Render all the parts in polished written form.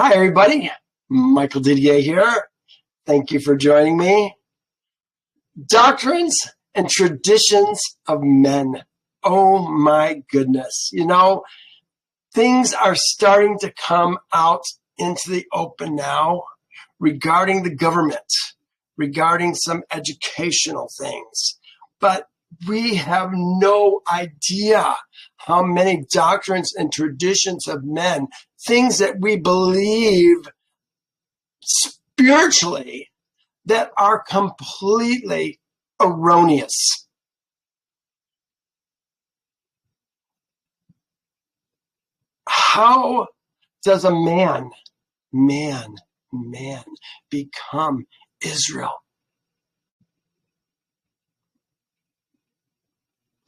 Hi, everybody. Michael Didier here. Thank you for joining me. Doctrines and traditions of men. Oh my goodness. You know, things are starting to come out into the open now regarding the government, regarding some educational things. But we have no idea how many doctrines and traditions of men, things that we believe spiritually, that are completely erroneous. How does a man become Israel?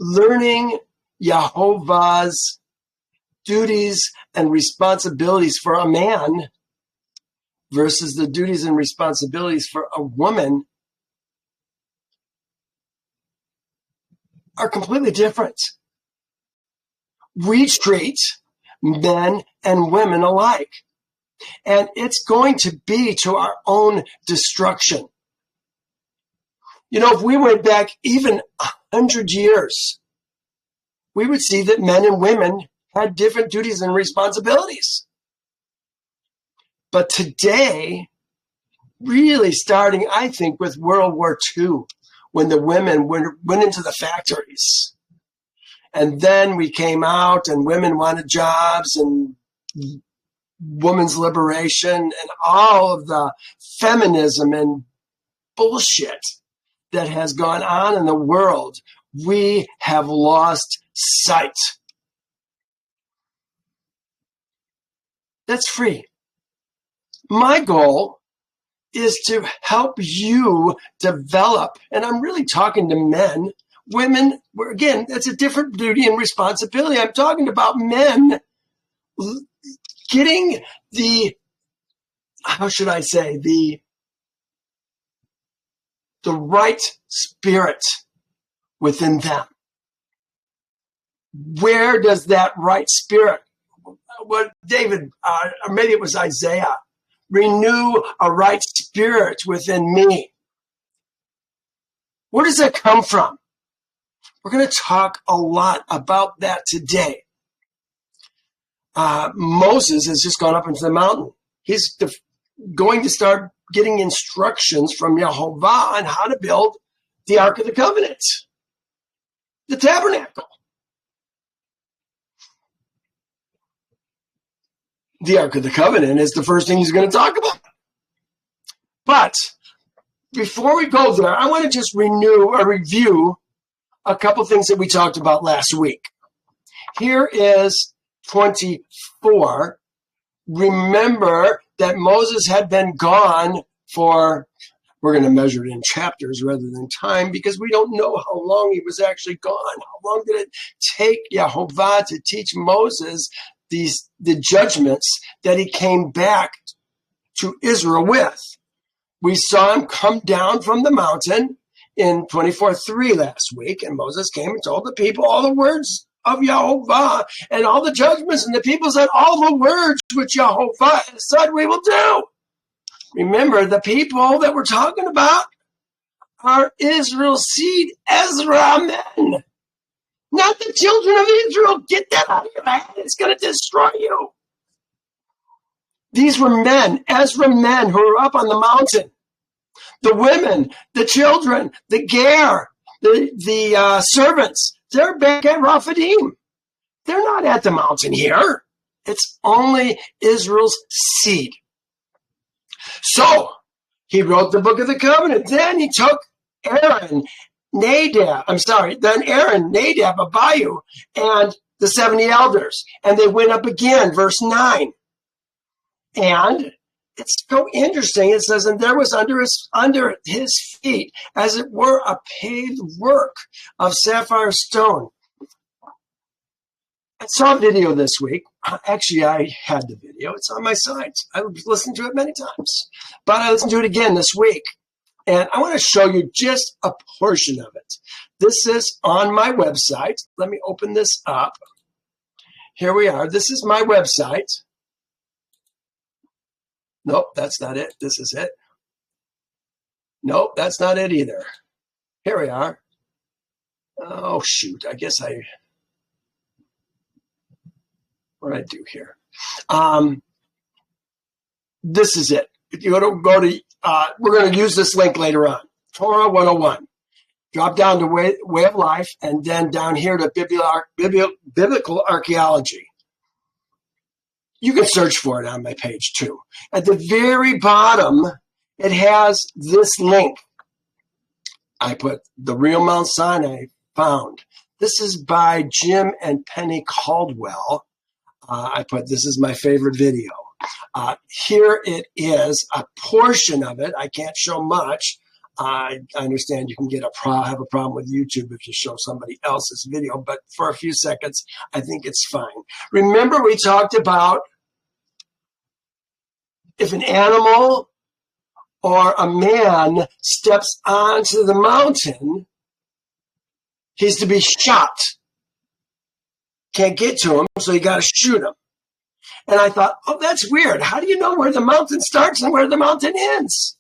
Learning Yehovah's duties and responsibilities for a man versus the duties and responsibilities for a woman are completely different. We treat men and women alike, and it's going to be to our own destruction. You know, if we went back even 100 years, we would see that men and women had different duties and responsibilities. But today, really starting, I think, with World War II, when the women went into the factories. And then we came out and women wanted jobs and women's liberation and all of the feminism and bullshit that has gone on in the world. We have lost sight. That's free. My goal is to help you develop, and I'm really talking to men. Women, again, that's a different duty and responsibility. I'm talking about men getting the, how should I say, the right spirit within them. Where does that right spirit, what David, or maybe it was Isaiah, renew a right spirit within me? Where does that come from? We're going to talk a lot about that today. Moses has just gone up into the mountain. He's going to start getting instructions from Yehovah on how to build the Ark of the Covenant, the tabernacle. The Ark of the Covenant is the first thing he's going to talk about. But before we go there, I want to just review a couple things that we talked about last week. Here is 24. Remember that Moses had been gone for, we're going to measure it in chapters rather than time because we don't know how long he was actually gone. How long did it take Yehovah to teach Moses the judgments that he came back to Israel with? We saw him come down from the mountain in 24:3 last week, and Moses came and told the people all the words of Yehovah and all the judgments, and the people said, all the words which Yehovah said we will do. Remember, the people that we're talking about are Israel's seed, Ezra men. Not the children of Israel. Get that out of your head. It's going to destroy you. These were men, Ezra men, who were up on the mountain. The women, the children, the ger, the servants, they're back at Rephidim. They're not at the mountain here. It's only Israel's seed. So he wrote the book of the covenant. Then he took Aaron, Nadab, Abihu, and the 70 elders. And they went up again, verse 9. And it's so interesting. It says, and there was under his feet, as it were, a paved work of sapphire stone. I saw a video this week. Actually, I had the video. It's on my site. I listened to it many times. But I listened to it again this week. And I want to show you just a portion of it. This is on my website. Let me open this up. Here we are. This is my website. Nope, that's not it. This is it. Nope, that's not it either. Here we are. Oh, shoot. I guess what did I do here? This is it. If you go to we're going to use this link later on. Torah 101. Drop down to way of life, and then down here to biblical archaeology. You can search for it on my page too. At the very bottom, it has this link. I put the real Mount Sinai found. This is by Jim and Penny Caldwell. I put, this is my favorite video. Here it is, a portion of it. I can't show much. I understand you can have a problem with YouTube if you show somebody else's video, but for a few seconds, I think it's fine. Remember, we talked about if an animal or a man steps onto the mountain, he's to be shot. Can't get to him, so you got to shoot him. And I thought, oh, that's weird. How do you know where the mountain starts and where the mountain ends?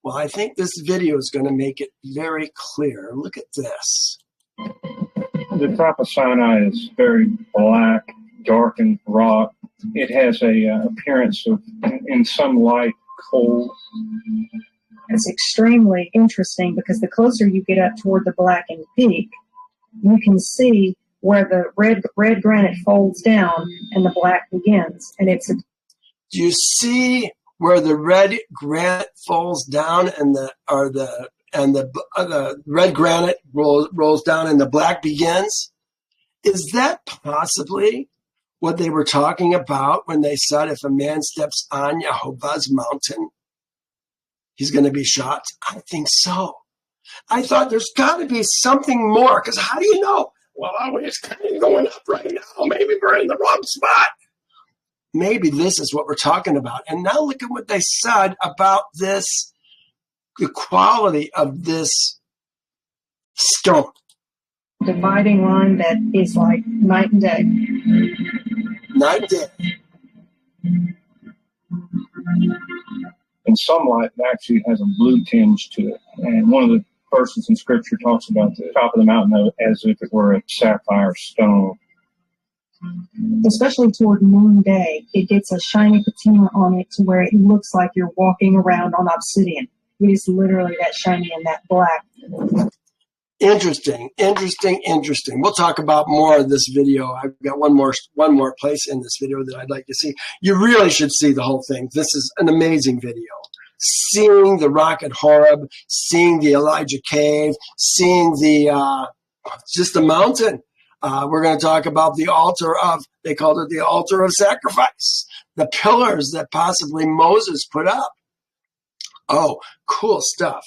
Well, I think this video is going to make it very clear. Look at this. The top of Sinai is very black, darkened rock. It has a appearance of, in some light, cold. It's extremely interesting because the closer you get up toward the blackened peak, you can see where the red granite folds down and the black begins. And it's Do you see where the red granite falls down and the red granite rolls down and the black begins? Is that possibly what they were talking about when they said if a man steps on Yehovah's mountain, he's going to be shot? I think so. I thought there's got to be something more, because how do you know? Well, it's kind of going up right now. Maybe we're in the wrong spot. Maybe this is what we're talking about. And now look at what they said about this, the quality of this stone. Dividing line that is like night and day. Night and day. In some light, it actually has a blue tinge to it. And one of the verses in Scripture talks about the top of the mountain as if it were a sapphire stone. Especially toward noonday, it gets a shiny patina on it to where it looks like you're walking around on obsidian. It is literally that shiny and that black. Interesting. We'll talk about more of this video. I've got one more place in this video that I'd like to see. You really should see the whole thing. This is an amazing video. Seeing the rock at Horeb, seeing the Elijah cave, seeing the just the mountain. We're going to talk about the altar of, they called it the altar of sacrifice, the pillars that possibly Moses put up. Oh, cool stuff.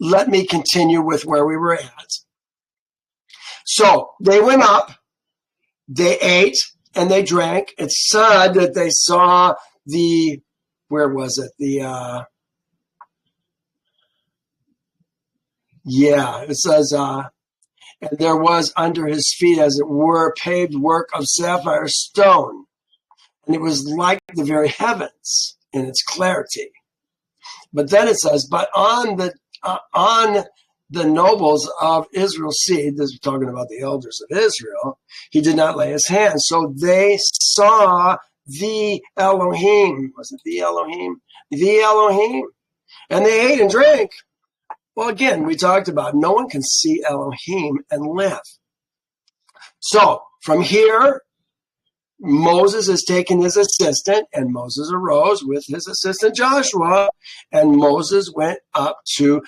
Let me continue with where we were at. So they went up, they ate, and they drank. It said that they saw where was it? It says, and there was under his feet, as it were, paved work of sapphire stone. And it was like the very heavens in its clarity. But then it says, but on the nobles of Israel's seed, this is talking about the elders of Israel, he did not lay his hand. So they saw the Elohim. Was it the Elohim? The Elohim. And they ate and drank. Well, again, we talked about no one can see Elohim and live. So from here, Moses is taking his assistant, and Moses arose with his assistant Joshua, and Moses went up to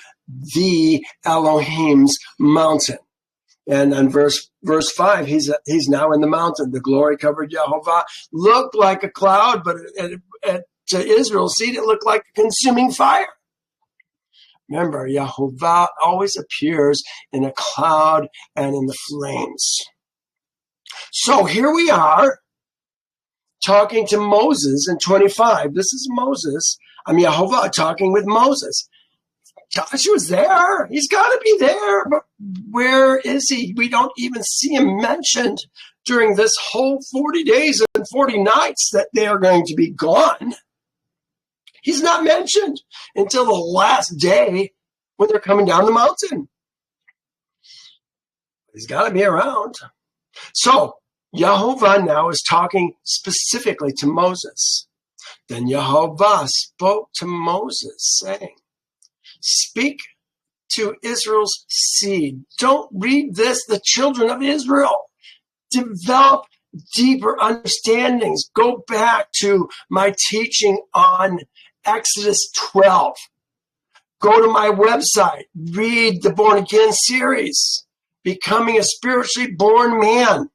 the Elohim's mountain. And on verse 5, he's now in the mountain. The glory covered Yehovah. Looked like a cloud, but to Israel's seed, it looked like a consuming fire. Remember, Yehovah always appears in a cloud and in the flames. So here we are talking to Moses in 25. This is Yehovah talking with Moses. Joshua's there. He's got to be there. But where is he? We don't even see him mentioned during this whole 40 days and 40 nights that they are going to be gone. He's not mentioned until the last day when they're coming down the mountain. He's got to be around. So Yehovah now is talking specifically to Moses. Then Yehovah spoke to Moses, saying, speak to Israel's seed. Don't read this, the children of Israel. Develop deeper understandings. Go back to my teaching on Exodus 12. Go to my website. Read the Born Again series, Becoming a Spiritually Born Man.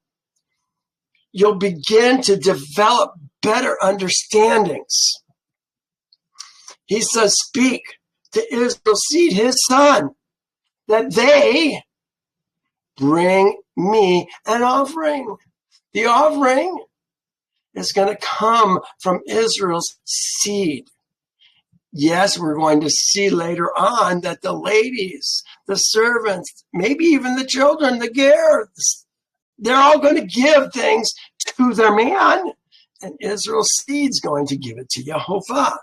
You'll begin to develop better understandings. He says, speak to Israel's seed, his son, that they bring me an offering. The offering is going to come from Israel's seed. Yes, we're going to see later on that the ladies, the servants, maybe even the children, the girls, they're all going to give things to their man, and Israel's seed's going to give it to Yehovah.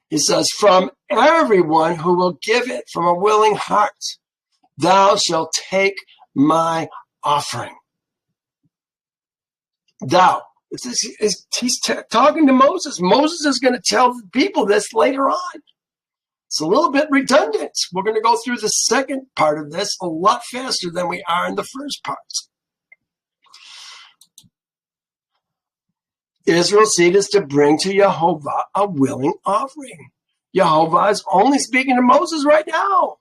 He says, from everyone who will give it from a willing heart, thou shalt take my offering. Thou. He's talking to Moses. Moses is going to tell the people this later on. It's a little bit redundant. We're going to go through the second part of this a lot faster than we are in the first part. Israel's seed is to bring to Yehovah a willing offering. Yehovah is only speaking to Moses right now.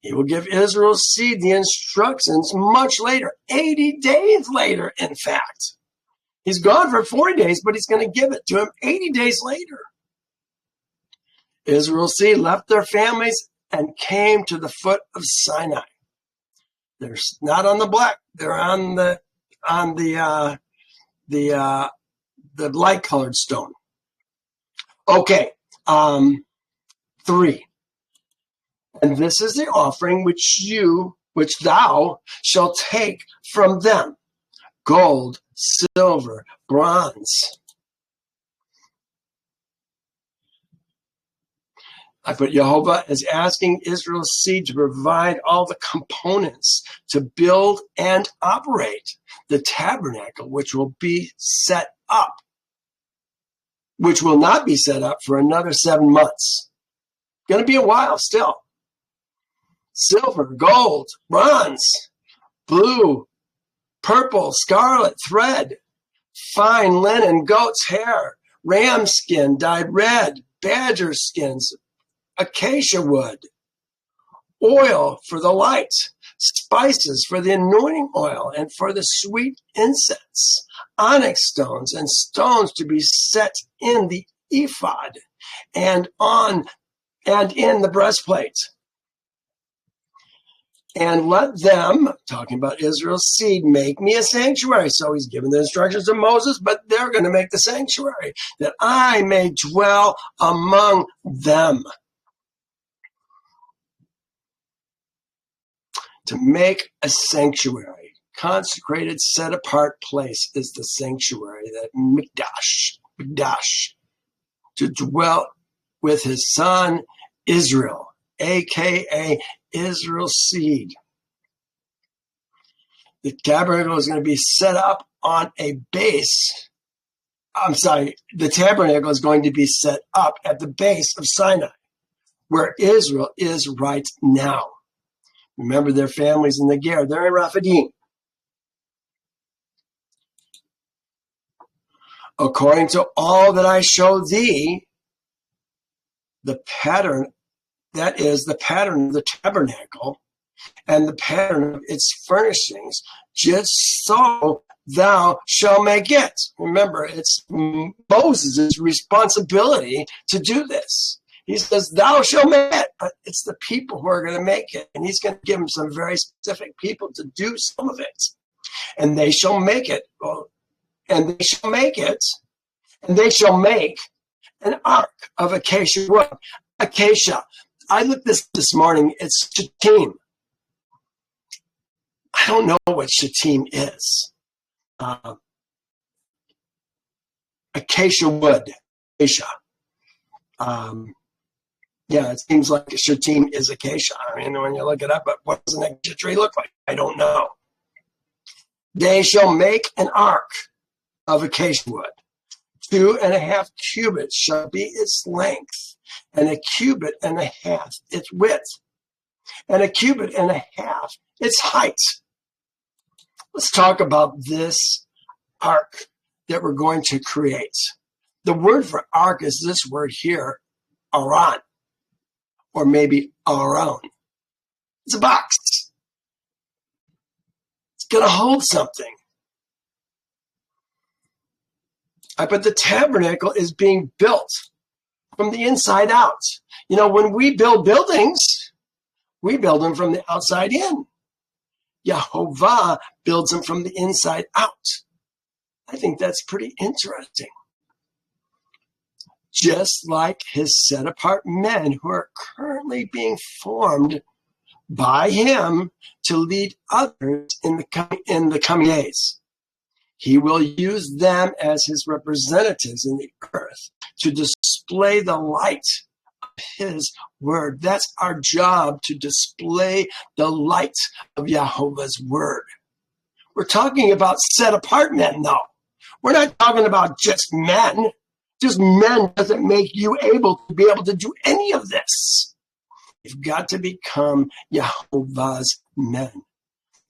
He will give Israel's seed the instructions much later, 80 days later, in fact. He's gone for 40 days, but he's going to give it to him 80 days later. Israel's seed left their families and came to the foot of Sinai. They're not on the black; they're on the light-colored stone. Okay, 3. And this is the offering which thou shalt take from them: gold, silver, bronze. But Yehovah is asking Israel's seed to provide all the components to build and operate the tabernacle, which will be set up, which will not be set up for another 7 months. Going to be a while still. Silver, gold, bronze, blue, purple, scarlet thread, fine linen, goat's hair, ram skin dyed red, badger skins, acacia wood, oil for the light, spices for the anointing oil and for the sweet incense, onyx stones and stones to be set in the ephod and in the breastplate. And let them, talking about Israel's seed, make me a sanctuary. So he's given the instructions to Moses, but they're going to make the sanctuary, that I may dwell among them. To make a sanctuary, consecrated, set-apart place is the sanctuary, that mikdash, to dwell with his son Israel, a.k.a. Israel's seed. The tabernacle is going to be set up on a base. The tabernacle is going to be set up at the base of Sinai, where Israel is right now. Remember, their families in the Ger. They're in Rephidim. According to all that I show thee, the pattern, that is the pattern of the tabernacle and the pattern of its furnishings, just so thou shalt make it. Remember, it's Moses' responsibility to do this. He says, thou shalt make it, but it's the people who are going to make it. And he's going to give them some very specific people to do some of it. And they shall make it. And they shall make it. And they shall make an ark of acacia wood. Acacia. I looked this morning. It's Shittim. I don't know what Shittim is. Acacia wood. Acacia. Yeah, it seems like Shittim is acacia. I mean, when you look it up, but what does an acacia tree look like? I don't know. They shall make an ark of acacia wood. 2.5 cubits shall be its length, and 1.5 cubits its width, and 1.5 cubits its height. Let's talk about this ark that we're going to create. The word for ark is this word here, aran, or maybe aron. It's a box. It's going to hold something. But the tabernacle is being built from the inside out. You know, when we build buildings, we build them from the outside in. Yehovah builds them from the inside out. I think that's pretty interesting. Just like his set-apart men who are currently being formed by him to lead others in the coming days. He will use them as his representatives in the earth to display the light of his word. That's our job, to display the light of Yehovah's word. We're talking about set-apart men, though. We're not talking about just men. Just men doesn't make you able to do any of this. You've got to become Yehovah's men.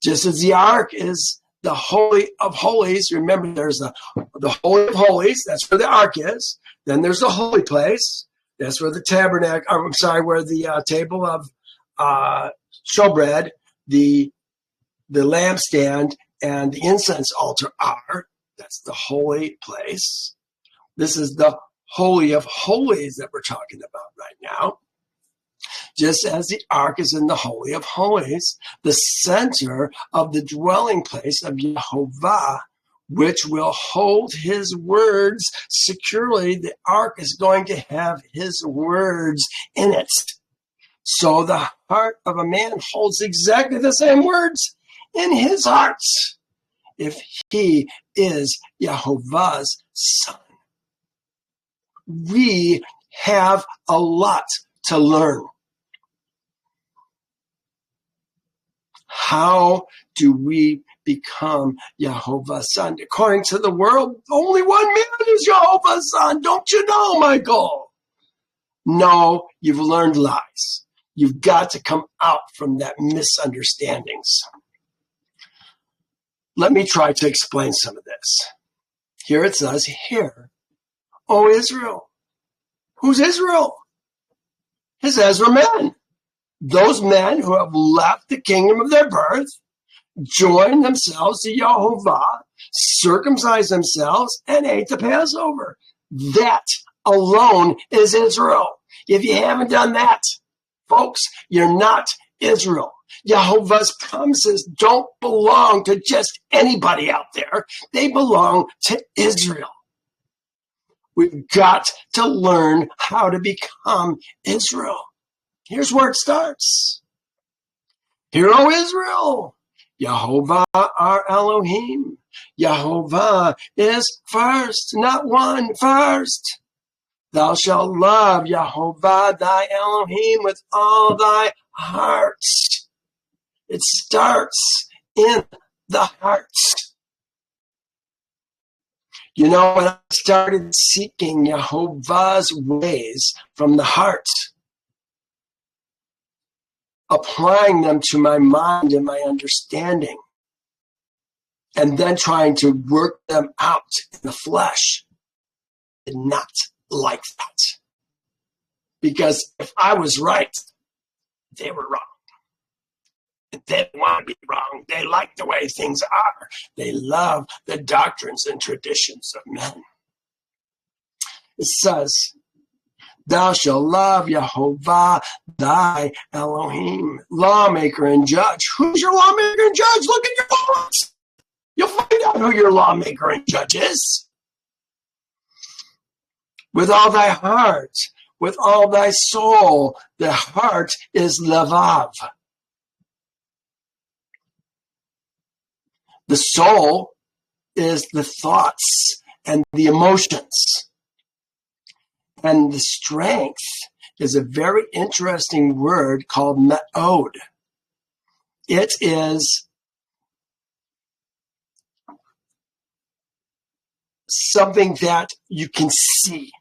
Just as the ark is the Holy of Holies. Remember, there's the Holy of Holies. That's where the ark is. Then there's the holy place. That's where the tabernacle, where the table of showbread, the lampstand, and the incense altar are. That's the holy place. This is the Holy of Holies that we're talking about right now. Just as the ark is in the Holy of Holies, the center of the dwelling place of Yehovah, which will hold his words securely, the ark is going to have his words in it. So the heart of a man holds exactly the same words in his heart if he is Yehovah's son. We have a lot to learn. How do we become Yehovah's son? According to the world, only one man is Yehovah's son. Don't you know, Michael? No, you've learned lies. You've got to come out from that misunderstandings. Let me try to explain some of this. Here it says, "Hear, O Israel." Who's Israel? His Ezra men. Those men who have left the kingdom of their birth, joined themselves to Yehovah, circumcised themselves, and ate the Passover. That alone is Israel. If you haven't done that, folks, you're not Israel. Yehovah's promises don't belong to just anybody out there. They belong to Israel. We've got to learn how to become Israel. Here's where it starts. Hear, O Israel, Yehovah our Elohim. Yehovah is first, not one, first. Thou shalt love Yehovah thy Elohim with all thy heart. It starts in the heart. You know, when I started seeking Yehovah's ways from the heart, applying them to my mind and my understanding, and then trying to work them out in the flesh, I did not like that. Because if I was right, they were wrong. They didn't want to be wrong. They like the way things are. They love the doctrines and traditions of men. It says, thou shalt love Yehovah thy Elohim, lawmaker and judge. Who's your lawmaker and judge? Look at your laws. You'll find out who your lawmaker and judge is. With all thy heart, with all thy soul. The heart is levav. The soul is the thoughts and the emotions. And the strength is a very interesting word called me'od. It is something that you can see.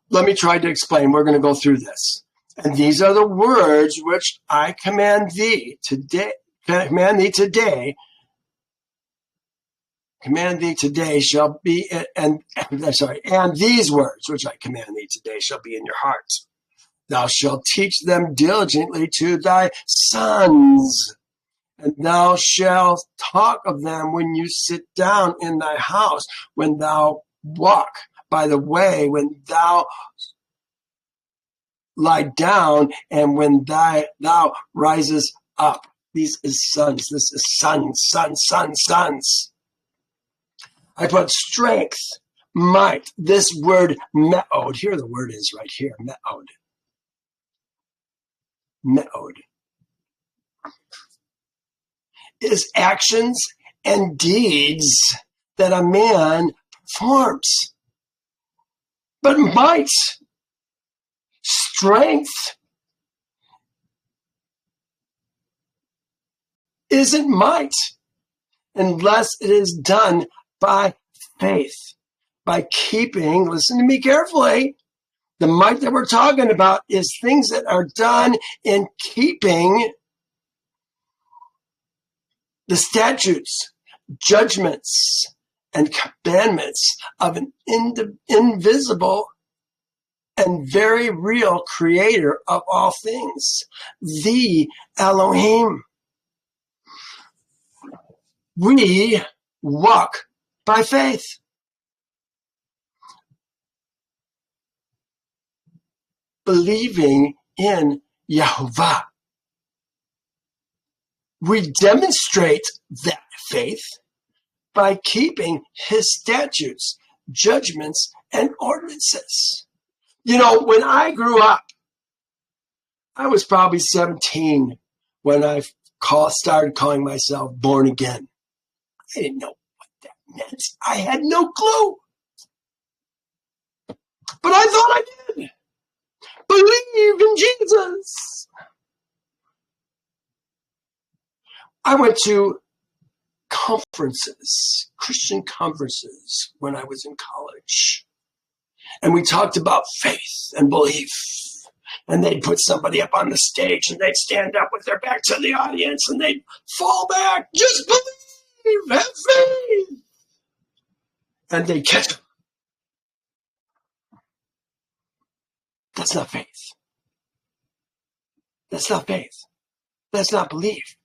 Let me try to explain. We're going to go through this. And these are the words which I command thee today. Command thee today shall be, and these words which I command thee today shall be in your heart. Thou shalt teach them diligently to thy sons, and thou shalt talk of them when you sit down in thy house, when thou walk by the way, when thou lie down, and when thou rises up. These is sons. This is sons. I put strength, might. This word me'od. Here the word is right here. Me'od. Me'od is actions and deeds that a man performs. But might, strength, isn't might unless it is done by faith, by keeping, listen to me carefully, the might that we're talking about is things that are done in keeping the statutes, judgments, and commandments of an invisible and very real creator of all things, the Elohim. We walk by faith. Believing in Yehovah. We demonstrate that faith by keeping his statutes, judgments, and ordinances. You know, when I grew up, I was probably 17 when I started calling myself born again. I didn't know what that meant. I had no clue. But I thought I did. Believe in Jesus. I went to conferences, Christian conferences, when I was in college. And we talked about faith and belief. And they'd put somebody up on the stage and they'd stand up with their back to the audience and they'd fall back. Just believe, have faith. And they'd catch them. That's not faith. That's not faith. That's not belief.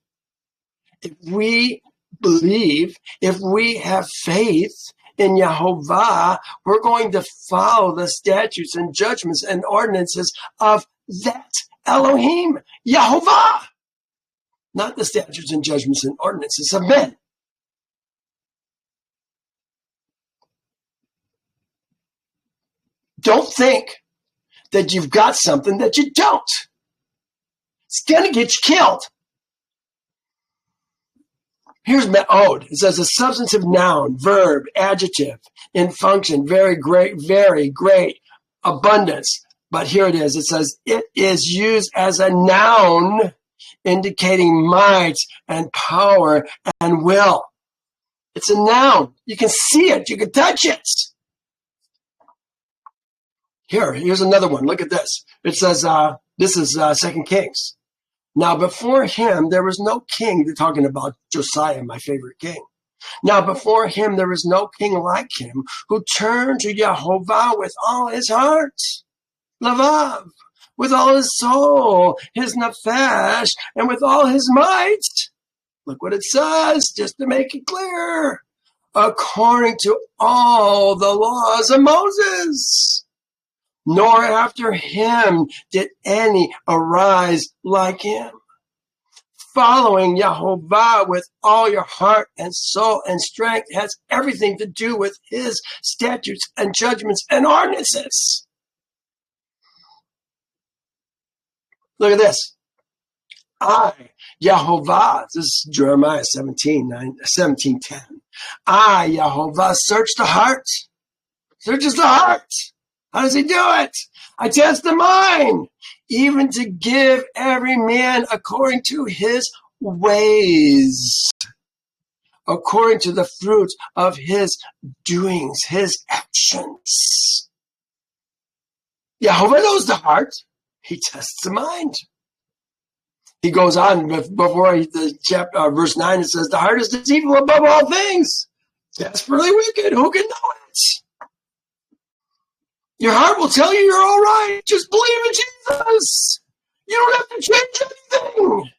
If we believe, if we have faith in Yehovah, we're going to follow the statutes and judgments and ordinances of that Elohim, Yehovah, not the statutes and judgments and ordinances of men. Don't think that you've got something that you don't. It's going to get you killed. Here's me'od. It says a substantive noun, verb, adjective, in function, very great, abundance. But here it is. It says it is used as a noun indicating might and power and will. It's a noun. You can see it. You can touch it. Here's another one. Look at this. It says, this is 2 Kings. Now, before him, there was no king. They're talking about Josiah, my favorite king. Now, before him, there was no king like him who turned to Yehovah with all his heart, lavav, with all his soul, his nefesh, and with all his might. Look what it says, just to make it clear. According to all the laws of Moses. Nor after him did any arise like him. Following Yehovah with all your heart and soul and strength has everything to do with his statutes and judgments and ordinances. Look at this. I, Yehovah, this is Jeremiah 17:10. I, Yehovah, search the heart. Searches the heart. How does he do it? I test the mind, even to give every man according to his ways, according to the fruit of his doings, his actions. Yehovah knows the heart. He tests the mind. He goes on before the chapter, verse 9, it says, the heart is deceitful above all things, desperately wicked. Who can know it? Your heart will tell you you're all right. Just believe in Jesus. You don't have to change anything.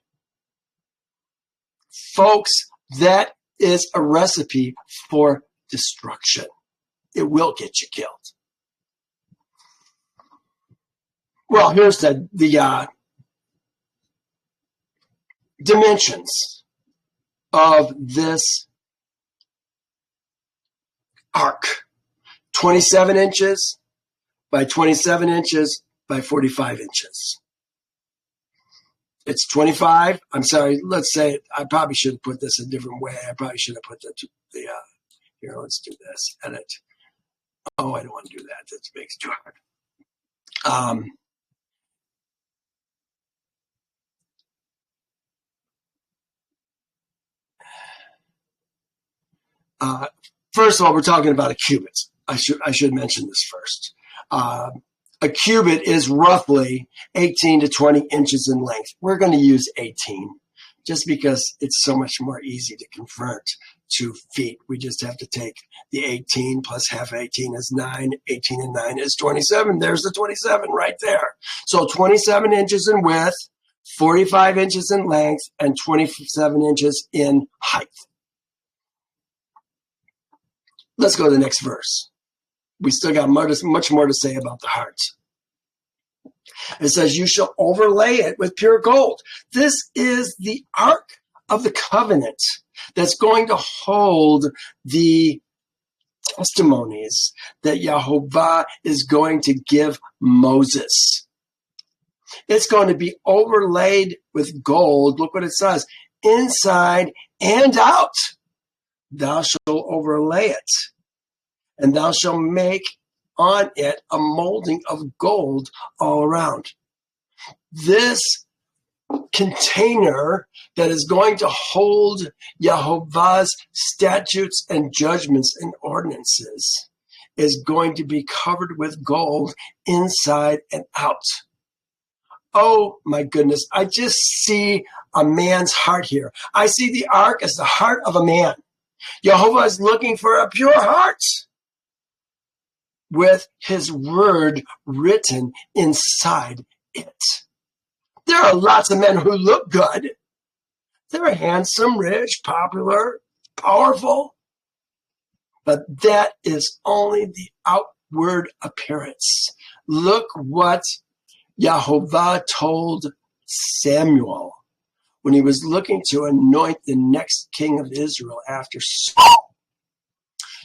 Folks, that is a recipe for destruction. It will get you killed. Well, here's the dimensions of this ark. 27 inches by 27 inches by 45 inches. It's 25. I'm sorry. Let's say I probably should have put this a different way. I probably should have put the here. Let's do this. Edit. Oh, I don't want to do that. That makes it too hard. First of all, we're talking about a cubit. I should mention this first. A cubit is roughly 18 to 20 inches in length. We're going to use 18 just because it's so much more easy to convert to feet. We just have to take the 18 plus half 18 is 9. 18 and 9 is 27. There's the 27 right there. So 27 inches in width, 45 inches in length, and 27 inches in height. Let's go to the next verse. We still got much more to say about the heart. It says, you shall overlay it with pure gold. This is the Ark of the Covenant that's going to hold the testimonies that Yehovah is going to give Moses. It's going to be overlaid with gold. Look what it says, inside and out. Thou shalt overlay it, and thou shalt make on it a molding of gold all around. This container that is going to hold Yehovah's statutes and judgments and ordinances is going to be covered with gold inside and out. Oh my goodness, I just see a man's heart here. I see the ark as the heart of a man. Yehovah is looking for a pure heart with his word written inside it. There are lots of men who look good. They're handsome, rich, popular, powerful. But that is only the outward appearance. Look what Yehovah told Samuel when he was looking to anoint the next king of Israel after Saul.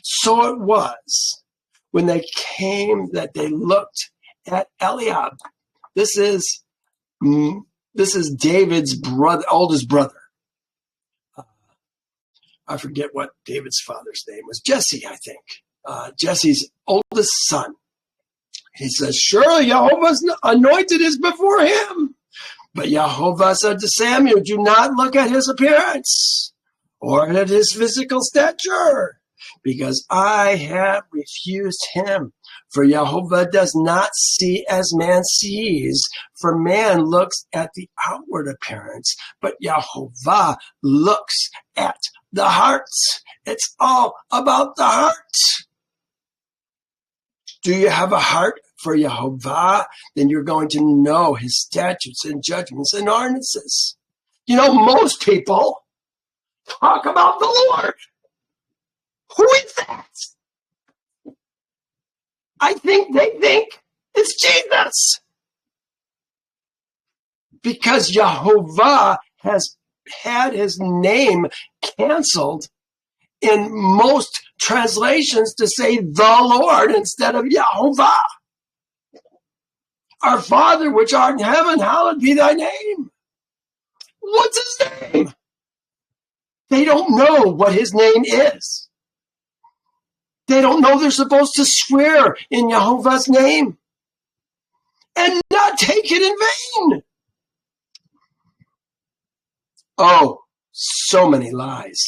So it was when they came that they looked at Eliab. This is David's brother, oldest brother. I forget what David's father's name was. Jesse, I think. Jesse's oldest son. He says, surely Jehovah's anointed is before him. But Yehovah said to Samuel, do not look at his appearance or at his physical stature, because I have refused him. For Yehovah does not see as man sees, for man looks at the outward appearance, but Yehovah looks at the heart. It's all about the heart. Do you have a heart for Yehovah? Then you're going to know his statutes and judgments and ordinances. You know, most people talk about the Lord. Who is that? I think they think it's Jesus. Because Yehovah has had his name canceled in most translations to say the Lord instead of Yehovah. Our Father, which art in heaven, hallowed be thy name. What's his name? They don't know what his name is. They don't know they're supposed to swear in Yehovah's name and not take it in vain. Oh, so many lies.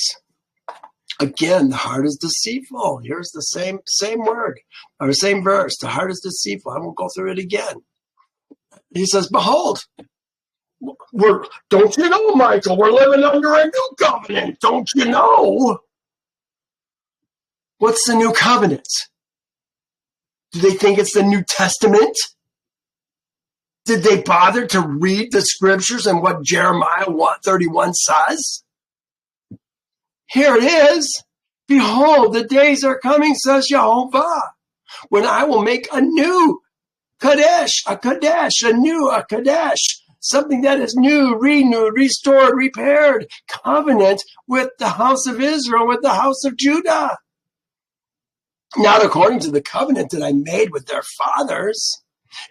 Again, the heart is deceitful. Here's the same word, or same verse. The heart is deceitful. I won't go through it again. He says, behold, don't you know, Michael, we're living under a new covenant. Don't you know? What's the new covenant? Do they think it's the New Testament? Did they bother to read the scriptures and what Jeremiah 1:31 says? Here it is. Behold, the days are coming, says Yehovah, when I will make a new Kadesh, a Kadesh, something that is new, renewed, restored, repaired, covenant with the house of Israel, with the house of Judah. Not according to the covenant that I made with their fathers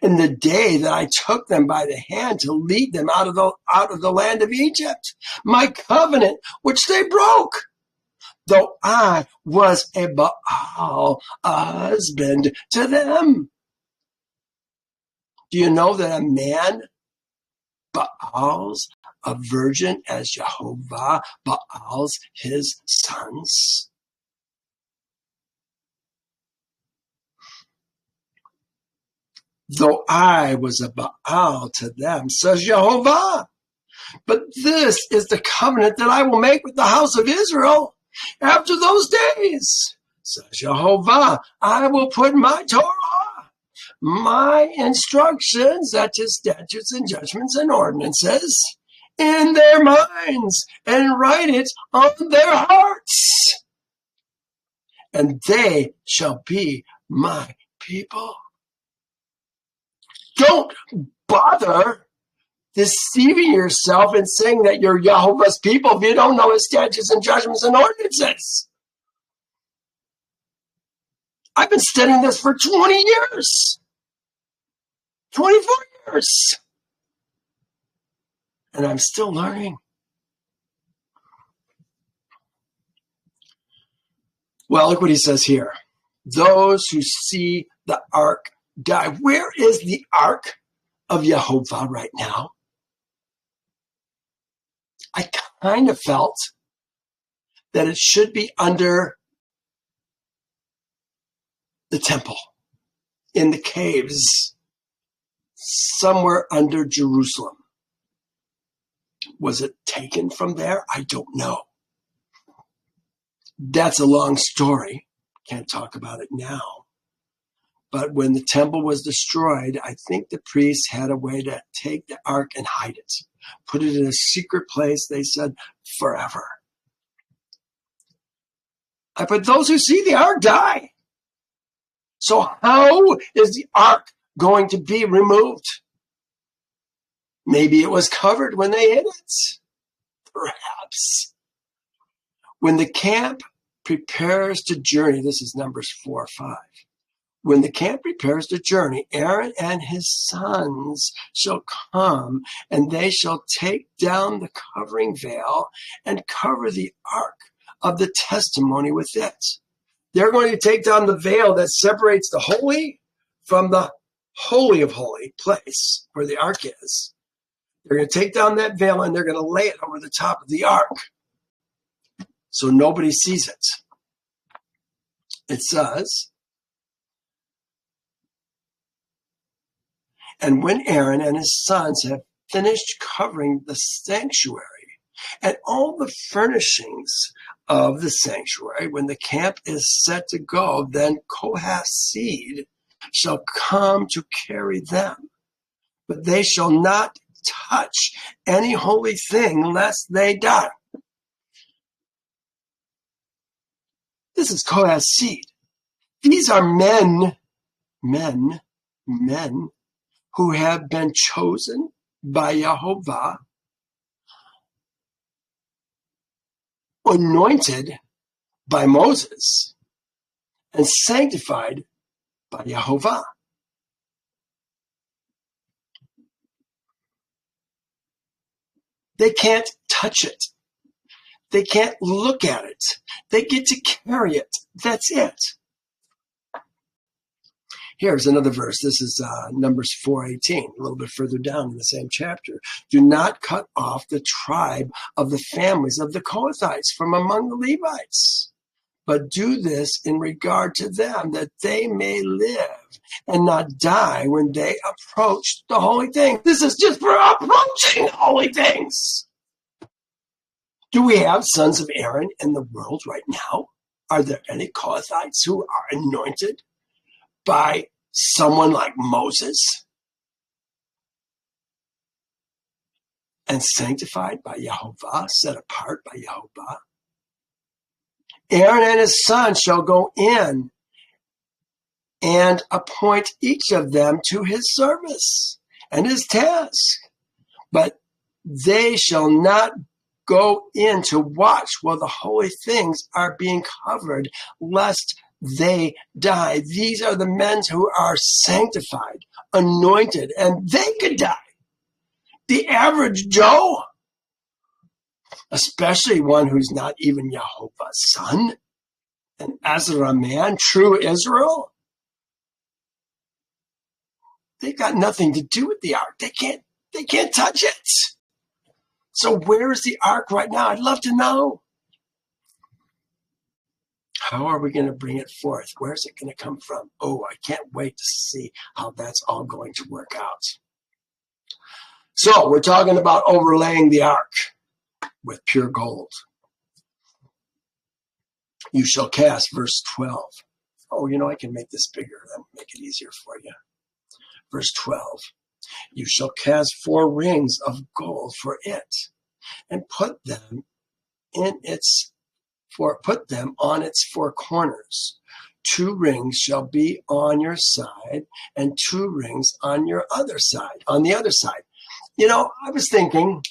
in the day that I took them by the hand to lead them out of the land of Egypt, my covenant which they broke, though I was a Baal, a husband to them. Do you know that a man Baals a virgin as Yehovah Baals his sons? Though I was a Baal to them, says Yehovah. But this is the covenant that I will make with the house of Israel after those days, says Yehovah. I will put my Torah, my instructions, that is statutes and judgments and ordinances, in their minds and write it on their hearts. And they shall be my people. Don't bother deceiving yourself and saying that you're Yehovah's people if you don't know his statutes and judgments and ordinances. I've been studying this for 20 years, 24 years, and I'm still learning. Well, look what he says here. Those who see the ark die. Where is the ark of Yehovah right now? I kind of felt that it should be under the temple, in the caves, somewhere under Jerusalem. Was it taken from there? I don't know. That's a long story. Can't talk about it now. But when the temple was destroyed, I think the priests had a way to take the ark and hide it. Put it in a secret place, they said, forever. But those who see the ark die. So how is the ark going to be removed? Maybe it was covered when they hid it. Perhaps. When the camp prepares to journey, this is Numbers 4 or 5. When the camp prepares to journey, Aaron and his sons shall come, and they shall take down the covering veil and cover the ark of the testimony with it. They're going to take down the veil that separates the holy from the holy of holy place where the ark is. They're going to take down that veil and they're going to lay it over the top of the ark so nobody sees it. It says, and when Aaron and his sons have finished covering the sanctuary and all the furnishings of the sanctuary, when the camp is set to go, then Kohath's seed shall come to carry them. But they shall not touch any holy thing lest they die. This is Kohath's seed. These are men who have been chosen by Yehovah, anointed by Moses, and sanctified by Yehovah. They can't touch it. They can't look at it. They get to carry it. That's it. Here's another verse. This is Numbers 4:18, a little bit further down in the same chapter. Do not cut off the tribe of the families of the Kohathites from among the Levites, but do this in regard to them, that they may live and not die when they approach the holy things. This is just for approaching holy things. Do we have sons of Aaron in the world right now? Are there any Kohathites who are anointed by someone like Moses and sanctified by Yehovah, set apart by Yehovah? Aaron and his sons shall go in and appoint each of them to his service and his task, but they shall not go in to watch while the holy things are being covered, lest they die. These are the men who are sanctified, anointed, and they could die. The average Joe, especially one who's not even Yehovah's son, an Ezra man, true Israel, they got nothing to do with the ark. They can't touch it. So where is the ark right now? I'd love to know. How are we going to bring it forth? Where is it going to come from? Oh, I can't wait to see how that's all going to work out. So we're talking about overlaying the ark with pure gold. You shall cast, verse 12. Oh, I can make this bigger. That will make it easier for you. Verse 12. You shall cast 4 rings of gold for it, and put them on its 4 corners. 2 rings shall be on your side, and 2 rings on your other side, on the other side. I was thinking,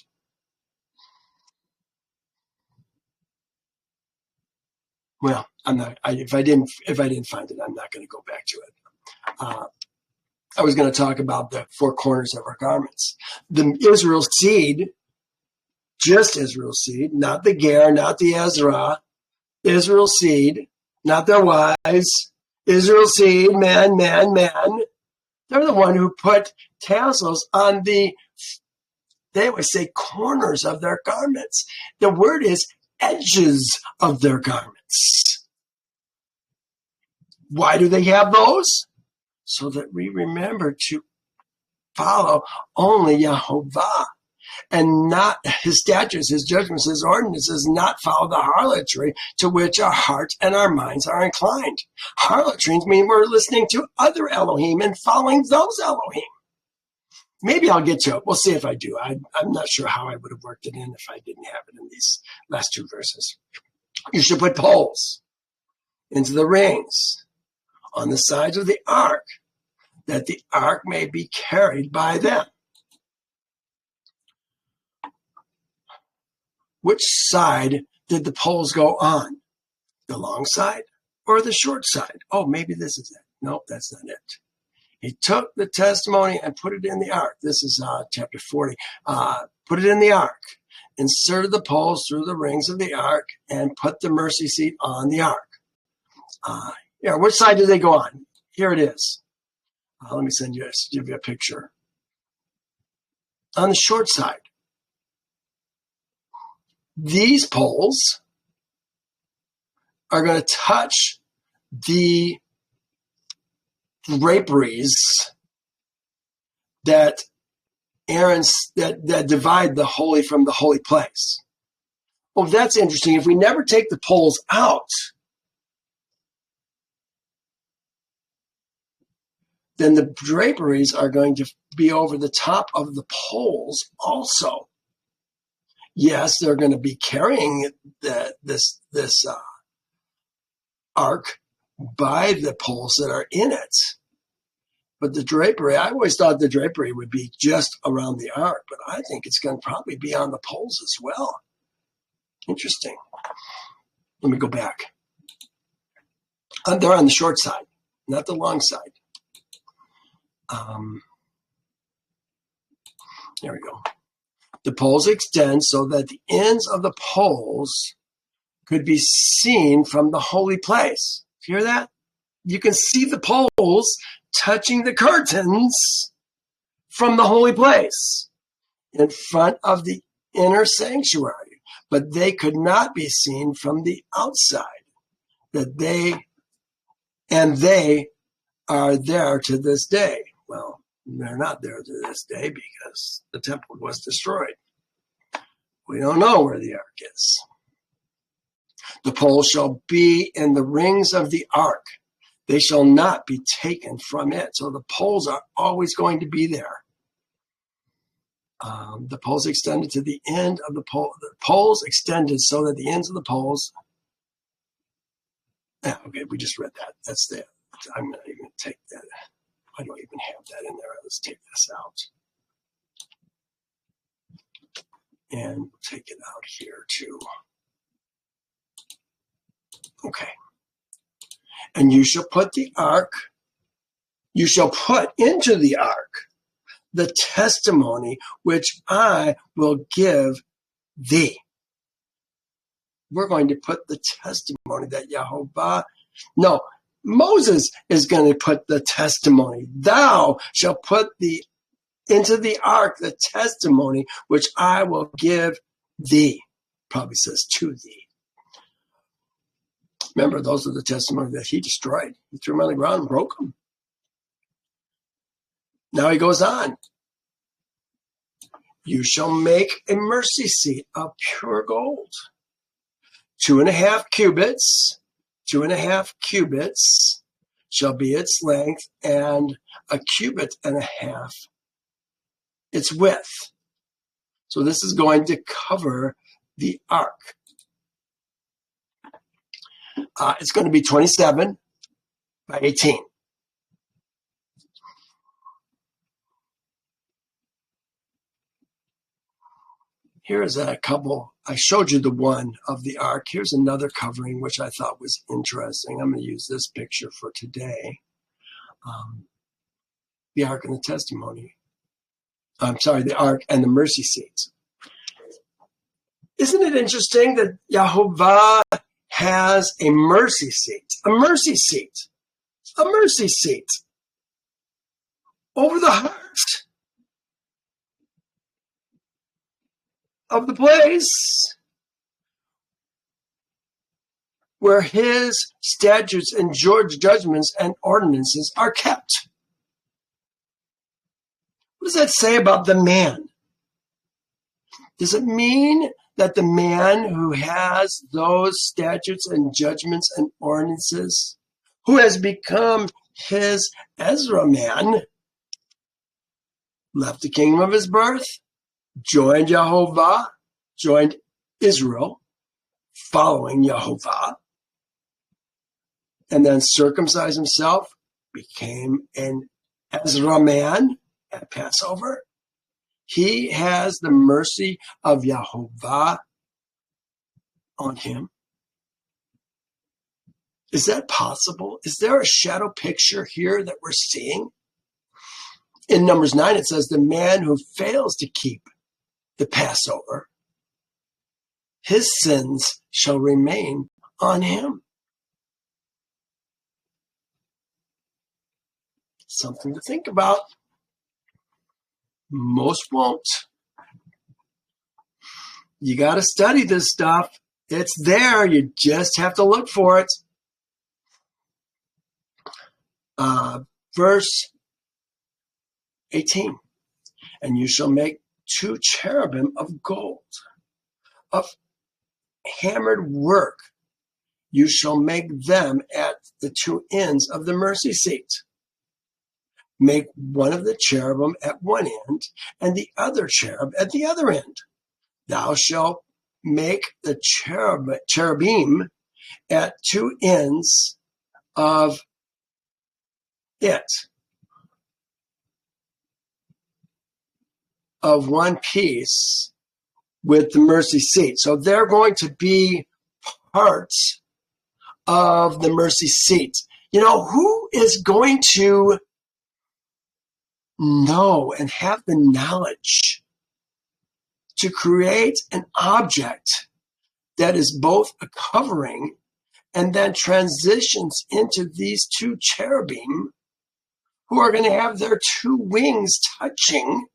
well, if I didn't find it, I'm not going to go back to it. I was going to talk about the 4 corners of our garments. The Israel seed, just Israel seed, not the Ger, not the Ezra, Israel seed, not their wives, Israel seed, man. They're the one who put tassels on they always say corners of their garments. The word is edges of their garments. Why do they have those? So that we remember to follow only Yehovah and not his statutes, his judgments, his ordinances, not follow the harlotry to which our hearts and our minds are inclined. Harlotry means we're listening to other Elohim and following those Elohim. Maybe I'll get to it. We'll see if I do. I'm not sure how I would have worked it in if I didn't have it in these last 2 verses. You should put poles into the rings on the sides of the ark, that the ark may be carried by them. Which side did the poles go on? The long side or the short side? Oh, maybe this is it. Nope, that's not it. He took the testimony and put it in the ark. This is chapter 40. Put it in the ark. Inserted the poles through the rings of the ark and put the mercy seat on the ark. Which side did they go on? Here it is. Let me give you a picture. On the short side, these poles are going to touch the draperies that that divide the holy from the holy place. Well, that's interesting. If we never take the poles out, then the draperies are going to be over the top of the poles also. Yes, they're going to be carrying this ark by the poles that are in it. But the drapery, I always thought the drapery would be just around the ark, but I think it's going to probably be on the poles as well. Interesting. Let me go back. They're on the short side, not the long side. There we go. The poles extend so that the ends of the poles could be seen from the holy place. Hear that? You can see the poles touching the curtains from the holy place in front of the inner sanctuary, but they could not be seen from the outside. They are there to this day. Well, they're not there to this day because the temple was destroyed. We don't know where the ark is. The poles shall be in the rings of the ark. They shall not be taken from it. So the poles are always going to be there. The poles extended to the end of the pole. The poles extended so that the ends of the poles. Yeah, okay, we just read that. That's there. I'm not even take that. I don't even have that in there. Let's take this out. And we'll take it out here too. Okay. And you shall put the ark, you shall put into the ark the testimony which I will give thee. We're going to put the testimony that Yehovah, no, Moses is going to put the testimony. Thou shalt put into the ark the testimony which I will give thee. Probably says to thee. Remember, those are the testimony that he destroyed. He threw them on the ground and broke them. Now he goes on. You shall make a mercy seat of pure gold. 2.5 cubits, 2.5 cubits shall be its length, and 1.5 cubits its width. So this is going to cover the ark. It's going to be 27 by 18. Here's a couple. I showed you the one of the ark. Here's another covering, which I thought was interesting. I'm going to use this picture for today. The ark and the testimony. I'm sorry, the ark and the mercy seats. Isn't it interesting that Yehovah has a mercy seat, a mercy seat, a mercy seat over the heart of the place where his statutes and judgments and ordinances are kept. What does that say about the man? Does it mean that the man who has those statutes and judgments and ordinances, who has become his Ezra man, left the kingdom of his birth, joined Yehovah, joined Israel, following Yehovah, and then circumcised himself, became an Ezra man at Passover? He has the mercy of Yehovah on him. Is that possible? Is there a shadow picture here that we're seeing? In Numbers 9, it says, the man who fails to keep the Passover, his sins shall remain on him. Something to think about. Most won't. You got to study this stuff. It's there. You just have to look for it. Verse 18. And you shall make 2 cherubim of gold, of hammered work. You shall make them at the 2 ends of the mercy seat. Make one of the cherubim at one end, and the other cherub at the other end. Thou shalt make the cherubim at 2 ends of it, of one piece with the mercy seat. So they're going to be parts of the mercy seat. You know, who is going to know and have the knowledge to create an object that is both a covering and then transitions into these two cherubim who are going to have their two wings touching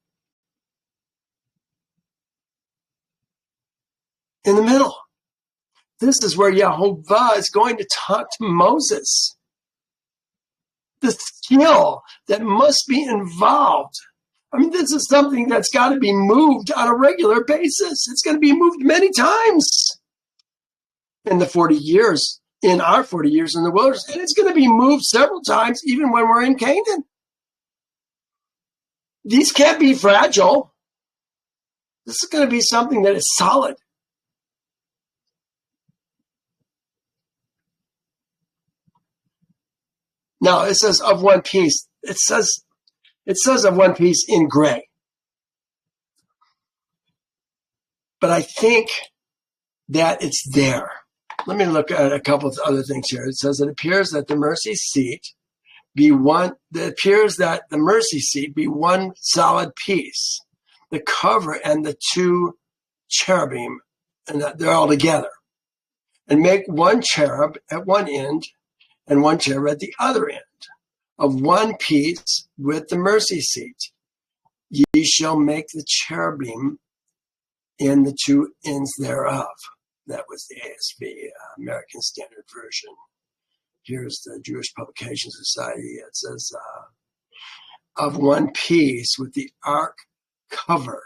in the middle. This is where Yehovah is going to talk to Moses. The skill that must be involved. I mean, this is something that's got to be moved on a regular basis. It's going to be moved many times in the 40 years, in our 40 years in the wilderness. And it's going to be moved several times, even when we're in Canaan. These can't be fragile. This is going to be something that is solid. Now, it says of one piece. It says of one piece in gray. But I think that it's there. Let me look at a couple of other things here. It says it appears that the mercy seat be one solid piece. The cover and the two cherubim, and they're all together. And make one cherub at one end and one cherub at the other end, of one piece with the mercy seat. Ye shall make the cherubim in the two ends thereof. That was the ASV, American Standard Version. Here's the Jewish Publication Society. It says, of one piece with the ark cover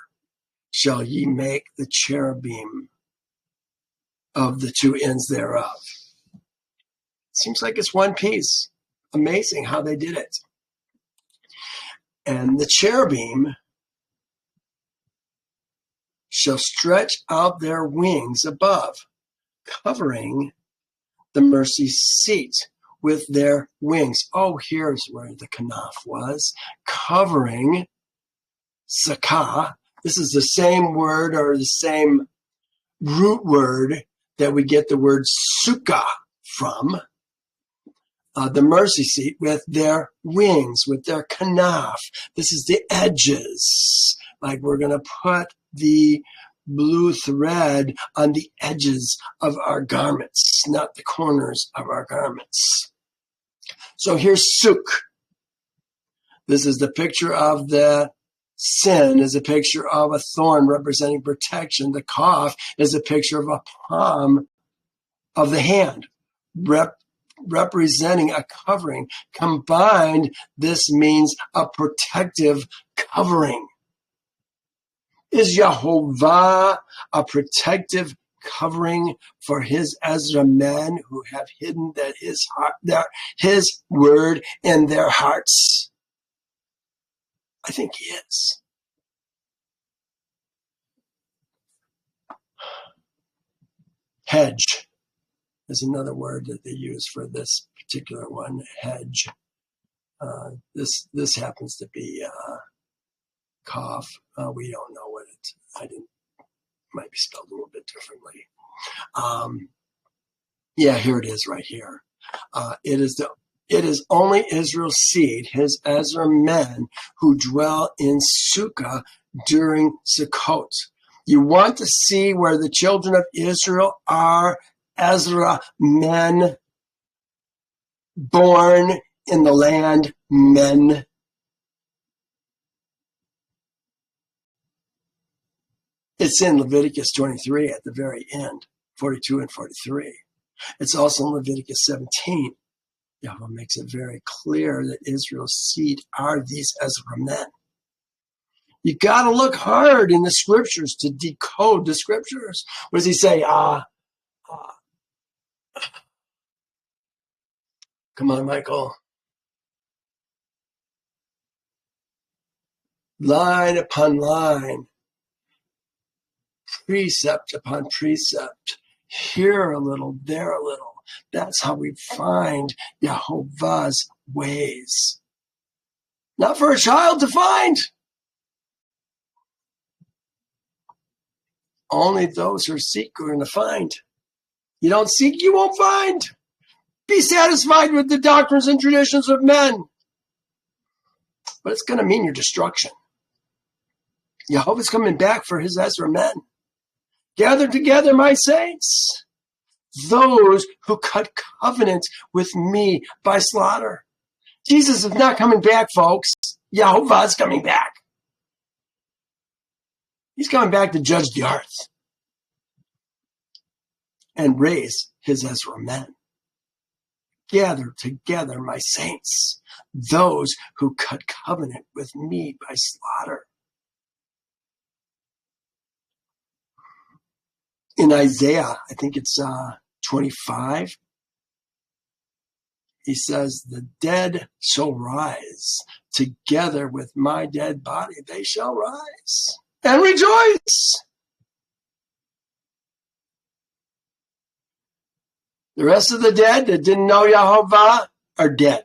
shall ye make the cherubim of the two ends thereof. Seems like it's one piece. Amazing how they did it. And the cherubim shall stretch out their wings above, covering the mercy seat with their wings. Oh, here's where the kanaf was. Covering sakah. This is the same word or the same root word that we get the word sukkah from. The mercy seat with their wings, with their kanaf. This is the edges. Like we're going to put the blue thread on the edges of our garments, not the corners of our garments. So here's suk. This is the picture of the sin, is a picture of a thorn representing protection. The kaf is a picture of a palm of the hand, representing a covering. Combined, this means a protective covering. Is Yehovah a protective covering for his Ezra men who have hidden that his word in their hearts? I think he is. Hedge is another word that they use for this particular one, hedge. This happens to be cough. We don't know what might be spelled a little bit differently. Here it is right here. It is only Israel's seed, his Ezra men, who dwell in Sukkah during Sukkot. You want to see where the children of Israel are Ezra men, born in the land, men. It's in Leviticus 23 at the very end, 42 and 43. It's also in Leviticus 17. Yehovah makes it very clear that Israel's seed are these Ezra men. You got to look hard in the scriptures to decode the scriptures. What does he say? Come on, Michael. Line upon line. Precept upon precept. Here a little, there a little. That's how we find Yehovah's ways. Not for a child to find. Only those who seek are going to find. You don't seek, you won't find. Be satisfied with the doctrines and traditions of men. But it's going to mean your destruction. Yehovah's coming back for his Ezra men. Gather together, my saints, those who cut covenant with me by slaughter. Jesus is not coming back, folks. Yehovah's coming back. He's coming back to judge the earth and raise his Ezra men. Gather together, my saints, those who cut covenant with me by slaughter. In Isaiah, I think it's 25, he says, the dead shall rise together with my dead body. They shall rise and rejoice. The rest of the dead that didn't know Yehovah are dead.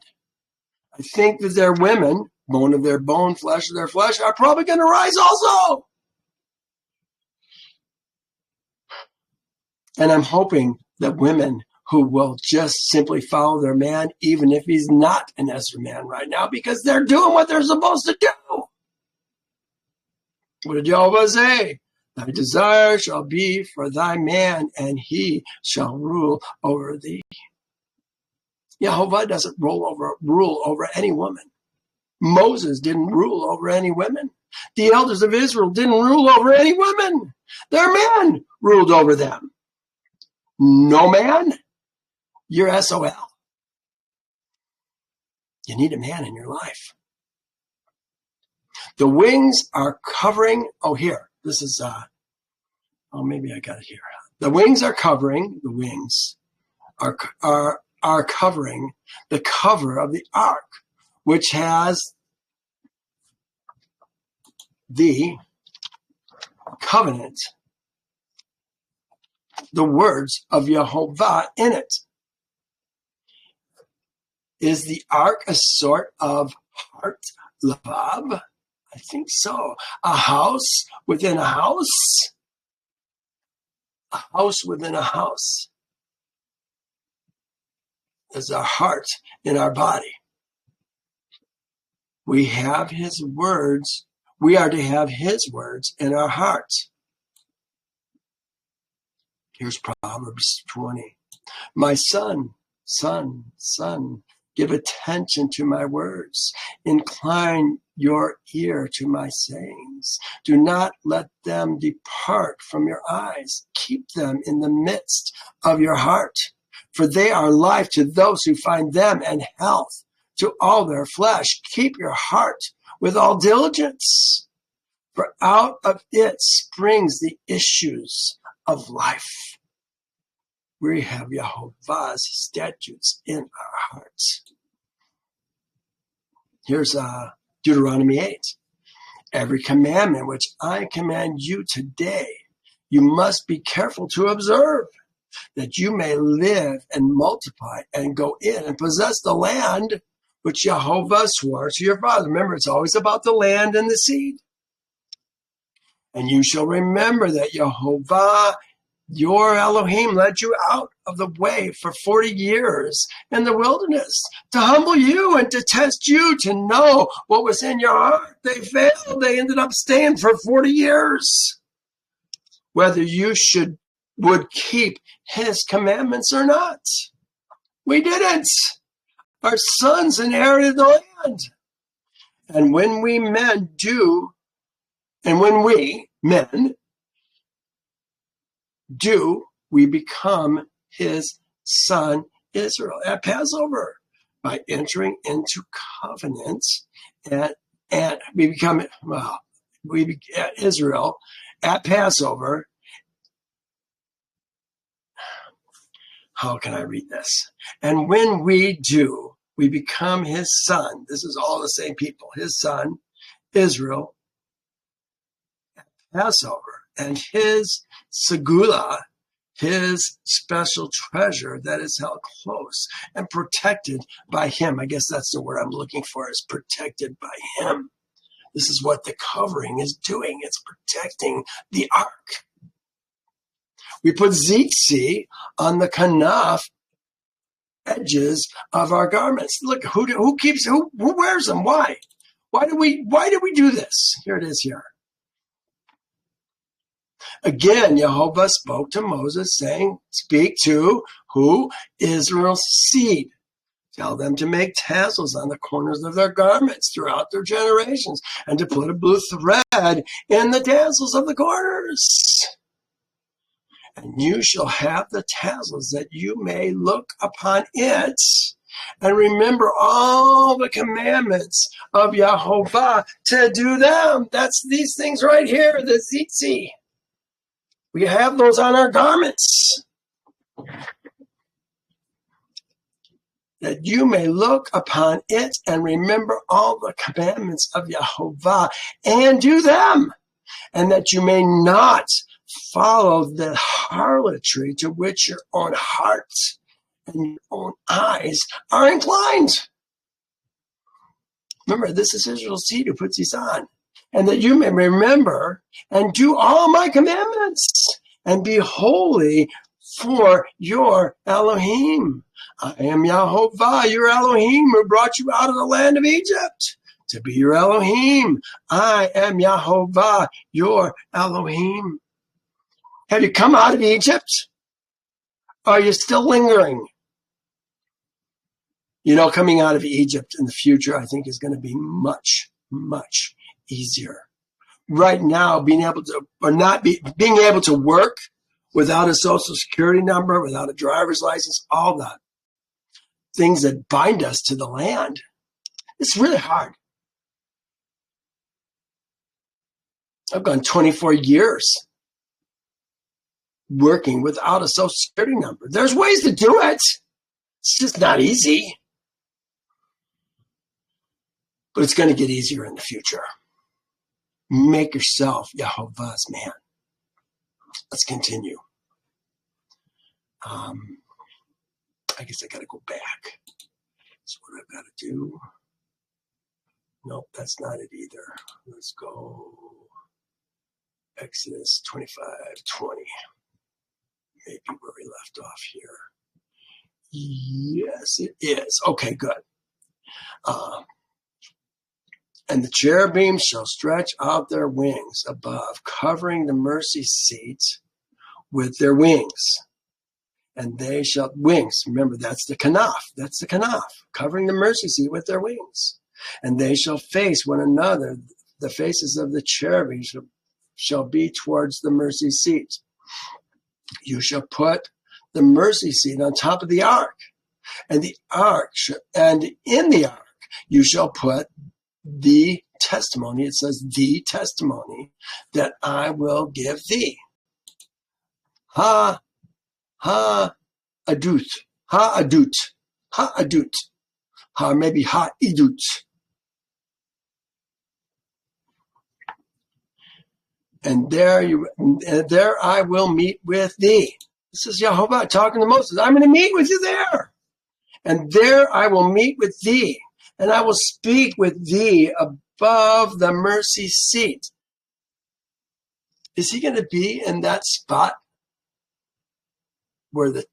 I think that their women, bone of their bone, flesh of their flesh, are probably going to rise also. And I'm hoping that women who will just simply follow their man, even if he's not an Ezra man right now, because they're doing what they're supposed to do. What did Yehovah say? Thy desire shall be for thy man, and he shall rule over thee. Yehovah doesn't rule over any woman. Moses didn't rule over any women. The elders of Israel didn't rule over any women. Their man ruled over them. No man, you're SOL. You need a man in your life. The wings are covering, this is, maybe I got it here. The wings are covering, are covering the cover of the ark, which has the covenant, the words of Yehovah in it. Is the ark a sort of heart, lavav? I think so. A house within a house? A house within a house. There's a heart in our body. We have his words. We are to have his words in our hearts. Here's Proverbs 20. My son, give attention to my words. Incline your ear to my sayings. Do not let them depart from your eyes. Keep them in the midst of your heart, for they are life to those who find them and health to all their flesh. Keep your heart with all diligence, for out of it springs the issues of life. We have Yehovah's statutes in our hearts. Here's Deuteronomy 8. Every commandment which I command you today, you must be careful to observe, that you may live and multiply and go in and possess the land which Yehovah swore to your father. Remember, it's always about the land and the seed. And you shall remember that Yehovah, your Elohim, led you out of the way for 40 years in the wilderness to humble you and to test you to know what was in your heart. They failed. They ended up staying for 40 years. Whether you would keep his commandments or not. We didn't. Our sons inherited the land. And when we men do, we become his son Israel at Passover by entering into covenant, and we become Israel at Passover. How can I read this? And when we do, we become his son. This is all the same people. His son Israel at Passover, and his segula, his special treasure that is held close and protected by him. I guess that's the word I'm looking for, is protected by him. This is what the covering is doing. It's protecting the ark. We put tzitzit on the kanaf edges of our garments. Look, who wears them? Why? Why do we do this? Here it is here. Again, Yehovah spoke to Moses, saying, speak to who? Israel's seed. Tell them to make tassels on the corners of their garments throughout their generations, and to put a blue thread in the tassels of the corners. And you shall have the tassels, that you may look upon it and remember all the commandments of Yehovah to do them. That's these things right here, the tzitzit. We have those on our garments. That you may look upon it and remember all the commandments of Yehovah and do them, and that you may not follow the harlotry to which your own heart and your own eyes are inclined. Remember, this is Israel's seed who puts these on. And that you may remember and do all my commandments and be holy for your Elohim. I am Yehovah, your Elohim, who brought you out of the land of Egypt to be your Elohim. I am Yehovah, your Elohim. Have you come out of Egypt? Or are you still lingering? You know, coming out of Egypt in the future, I think, is going to be much, much easier. Right now, being able to work without a social security number, without a driver's license, all that things that bind us to the land, it's really hard. I've gone 24 years working without a social security number. There's ways to do it. It's just not easy. But it's going to get easier in the future. Make yourself Yehovah's man. Let's continue. I guess I got to go back. That's what I've got to do. Nope, that's not it either. Let's go Exodus 25:20. Maybe where we left off here. Yes, it is. Okay, good. And the cherubim shall stretch out their wings above, covering the mercy seat with their wings. And they shall, wings, remember, that's the kanaf. That's the kanaf, covering the mercy seat with their wings. And they shall face one another. The faces of the cherubim shall be towards the mercy seat. You shall put the mercy seat on top of the ark. And in the ark you shall put the testimony. It says the testimony that I will give thee. Ha adut. Maybe ha idut. And there I will meet with thee. This is Yehovah talking to Moses. I'm going to meet with you there. And there I will meet with thee. And I will speak with thee above the mercy seat. Is he going to be in that spot where the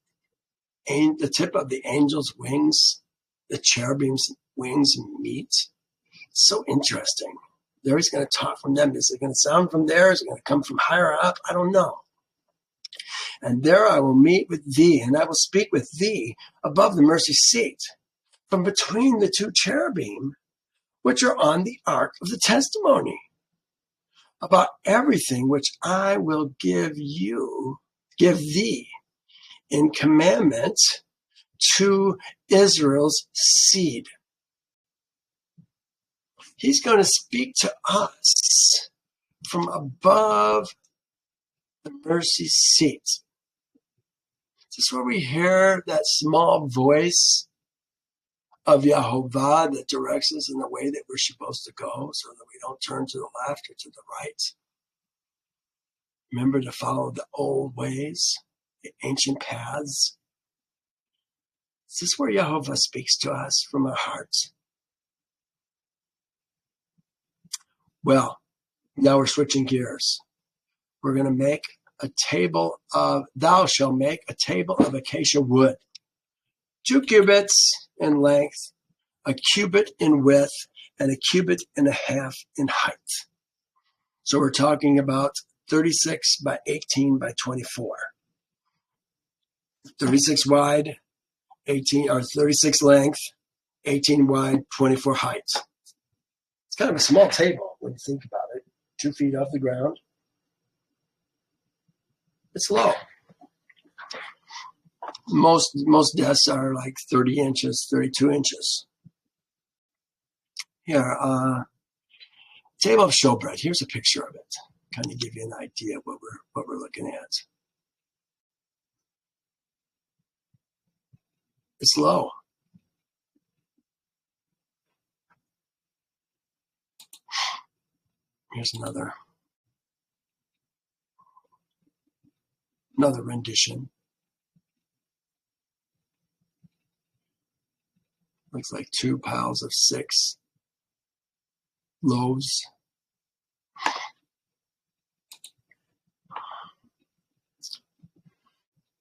tip of the angel's wings, the cherubim's wings meet? It's so interesting. There he's going to talk from them. Is it going to sound from there? Is it going to come from higher up? I don't know. And there I will meet with thee, and I will speak with thee above the mercy seat, from between the two cherubim, which are on the ark of the testimony, about everything which I will give thee in commandment to Israel's seed. He's going to speak to us from above the mercy seat. Is this where we hear that small voice of Yehovah that directs us in the way that we're supposed to go, so that we don't turn to the left or to the right? Remember to follow the old ways, the ancient paths. Is this where Yehovah speaks to us from our hearts? Well, now we're switching gears. We're going to make thou shalt make a table of acacia wood, 2 cubits in length, a cubit in width, and a cubit and a half in height. So we're talking about 36 by 18 by 24. 36 wide, 18 or 36 length, 18 wide, 24 height. It's kind of a small table when you think about it. 2 feet off the ground. It's low. Most desks are like 30 inches, 32 inches. Here, table of showbread. Here's a picture of it. Kind of give you an idea of what we're looking at. It's low. Here's another rendition. Looks like 2 piles of 6 loaves.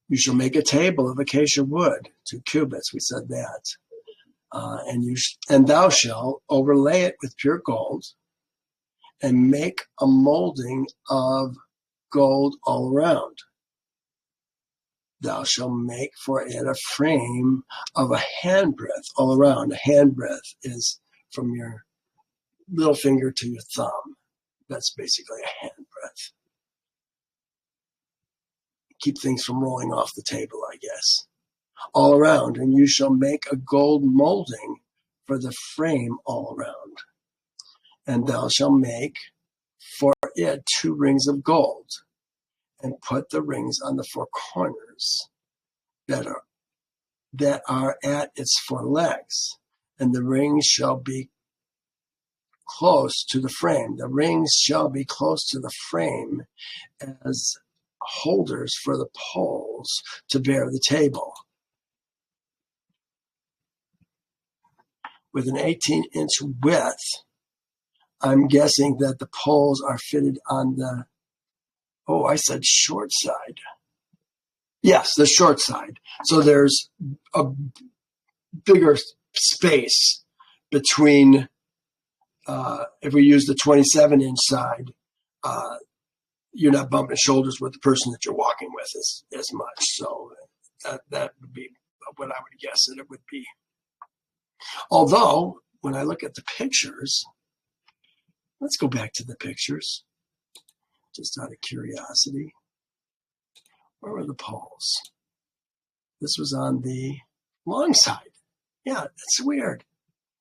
You shall make a table of acacia wood, 2 cubits. We said that, and thou shalt overlay it with pure gold, and make a molding of gold all around. Thou shalt make for it a frame of a handbreadth all around. A handbreadth is from your little finger to your thumb. That's basically a handbreadth. Keep things from rolling off the table, I guess. All around, and you shall make a gold molding for the frame all around. And thou shalt make for it 2 rings of gold, and put the rings on the 4 corners that are at its 4 legs, and the rings shall be close to the frame. The rings shall be close to the frame as holders for the poles to bear the table. With an 18-inch width, I'm guessing that the poles are fitted on the, I said short side. Yes, the short side. So there's a bigger space between, if we use the 27-inch side, you're not bumping shoulders with the person that you're walking with as much. So that would be what I would guess that it would be. Although, when I look at the pictures, let's go back to the pictures, just out of curiosity. Where were the poles? This was on the long side. Yeah, that's weird.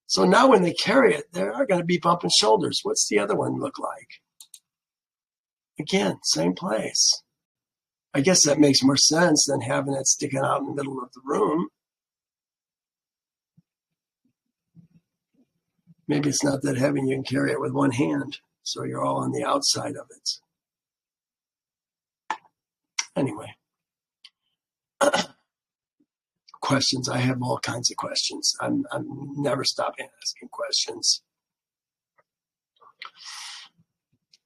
So now when they carry it, they are going to be bumping shoulders. What's the other one look like? Again, same place. I guess that makes more sense than having it sticking out in the middle of the room. Maybe it's not that heavy and you can carry it with one hand, so you're all on the outside of it. Anyway. Questions. I have all kinds of questions. I'm never stopping asking questions.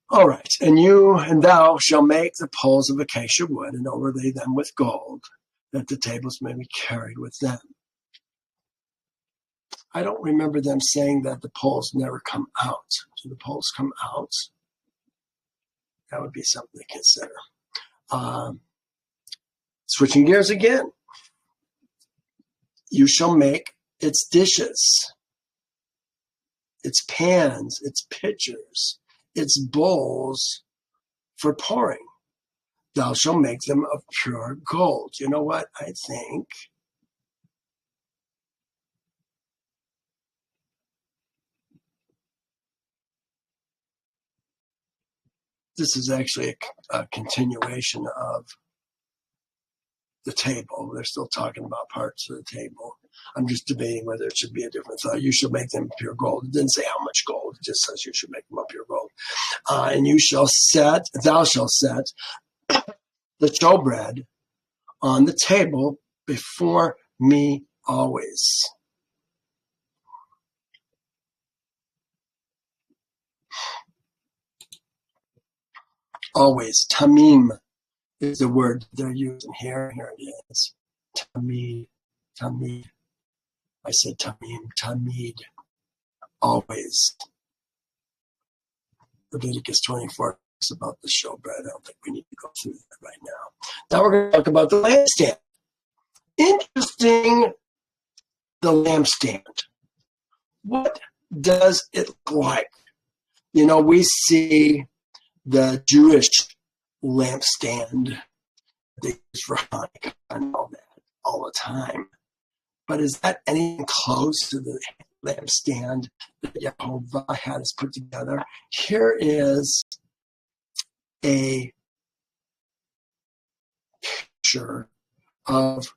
All right. And thou shalt make the poles of acacia wood and overlay them with gold, that the tables may be carried with them. I don't remember them saying that the poles never come out. Do the poles come out? That would be something to consider. Switching gears again. You shall make its dishes, its pans, its pitchers, its bowls for pouring. Thou shalt make them of pure gold. You know what? I think this is actually a continuation of the table. They're still talking about parts of the table. I'm just debating whether it should be a different thought. You shall make them pure gold. It didn't say how much gold. It just says you should make them of pure gold. And thou shalt set the showbread on the table before me always. Always. Tamim is the word they're using here. Here it is. Tamid. Tamid. I said tamim. Tamid. Always. Leviticus 24. talks about the showbread. I don't think we need to go through that right now. Now we're going to talk about the lampstand. Interesting, the lampstand. What does it look like? You know, we see the Jewish lampstand they use for Hanukkah and all that all the time. But is that anything close to the lampstand that Yehovah had us put together? Here is a picture of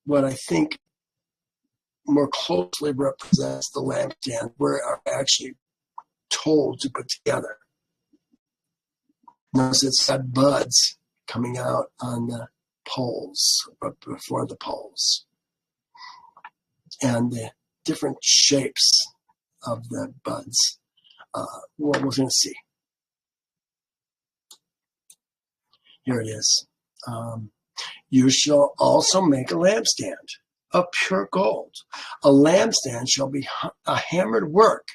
what I think more closely represents the lampstand we're actually told to put together. Notice it's got buds coming out on the poles, but before the poles. And the different shapes of the buds. What we're going to see. Here it is. You shall also make a lampstand of pure gold. A lampstand shall be a hammered work.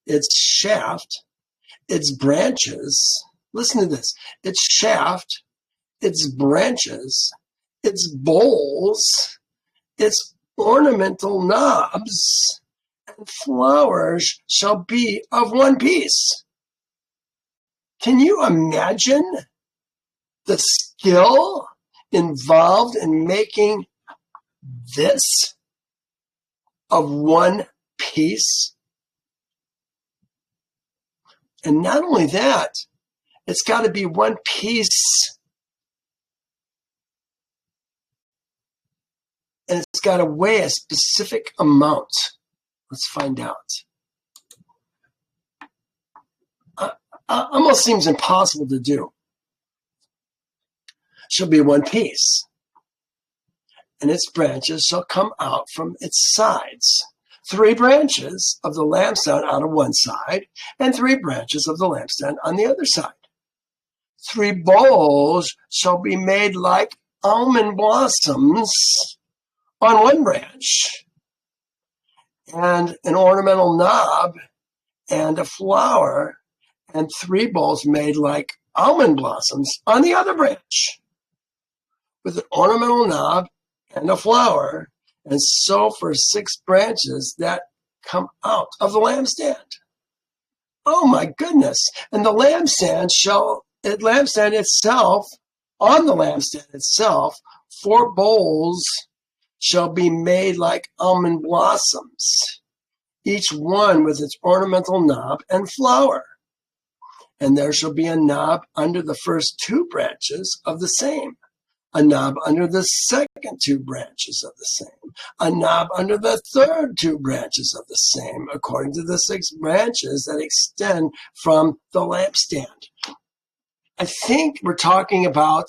Its shaft, its branches, listen to this, its shaft, its branches, its bowls, its ornamental knobs, and flowers shall be of one piece. Can you imagine the skill involved in making this of one piece? And not only that, it's got to be one piece, and it's got to weigh a specific amount. Let's find out. Almost seems impossible to do. Shall be one piece, and its branches shall come out from its sides. 3 branches of the lampstand out of one side, and 3 branches of the lampstand on the other side. 3 bowls shall be made like almond blossoms on one branch, and an ornamental knob and a flower, and 3 bowls made like almond blossoms on the other branch, with an ornamental knob and a flower, and so for 6 branches that come out of the lampstand. Oh my goodness. And the lampstand itself, on the lampstand itself, 4 bowls shall be made like almond blossoms, each one with its ornamental knob and flower. And there shall be a knob under the first 2 branches of the same, a knob under the second 2 branches of the same, a knob under the third 2 branches of the same, according to the 6 branches that extend from the lampstand. I think we're talking about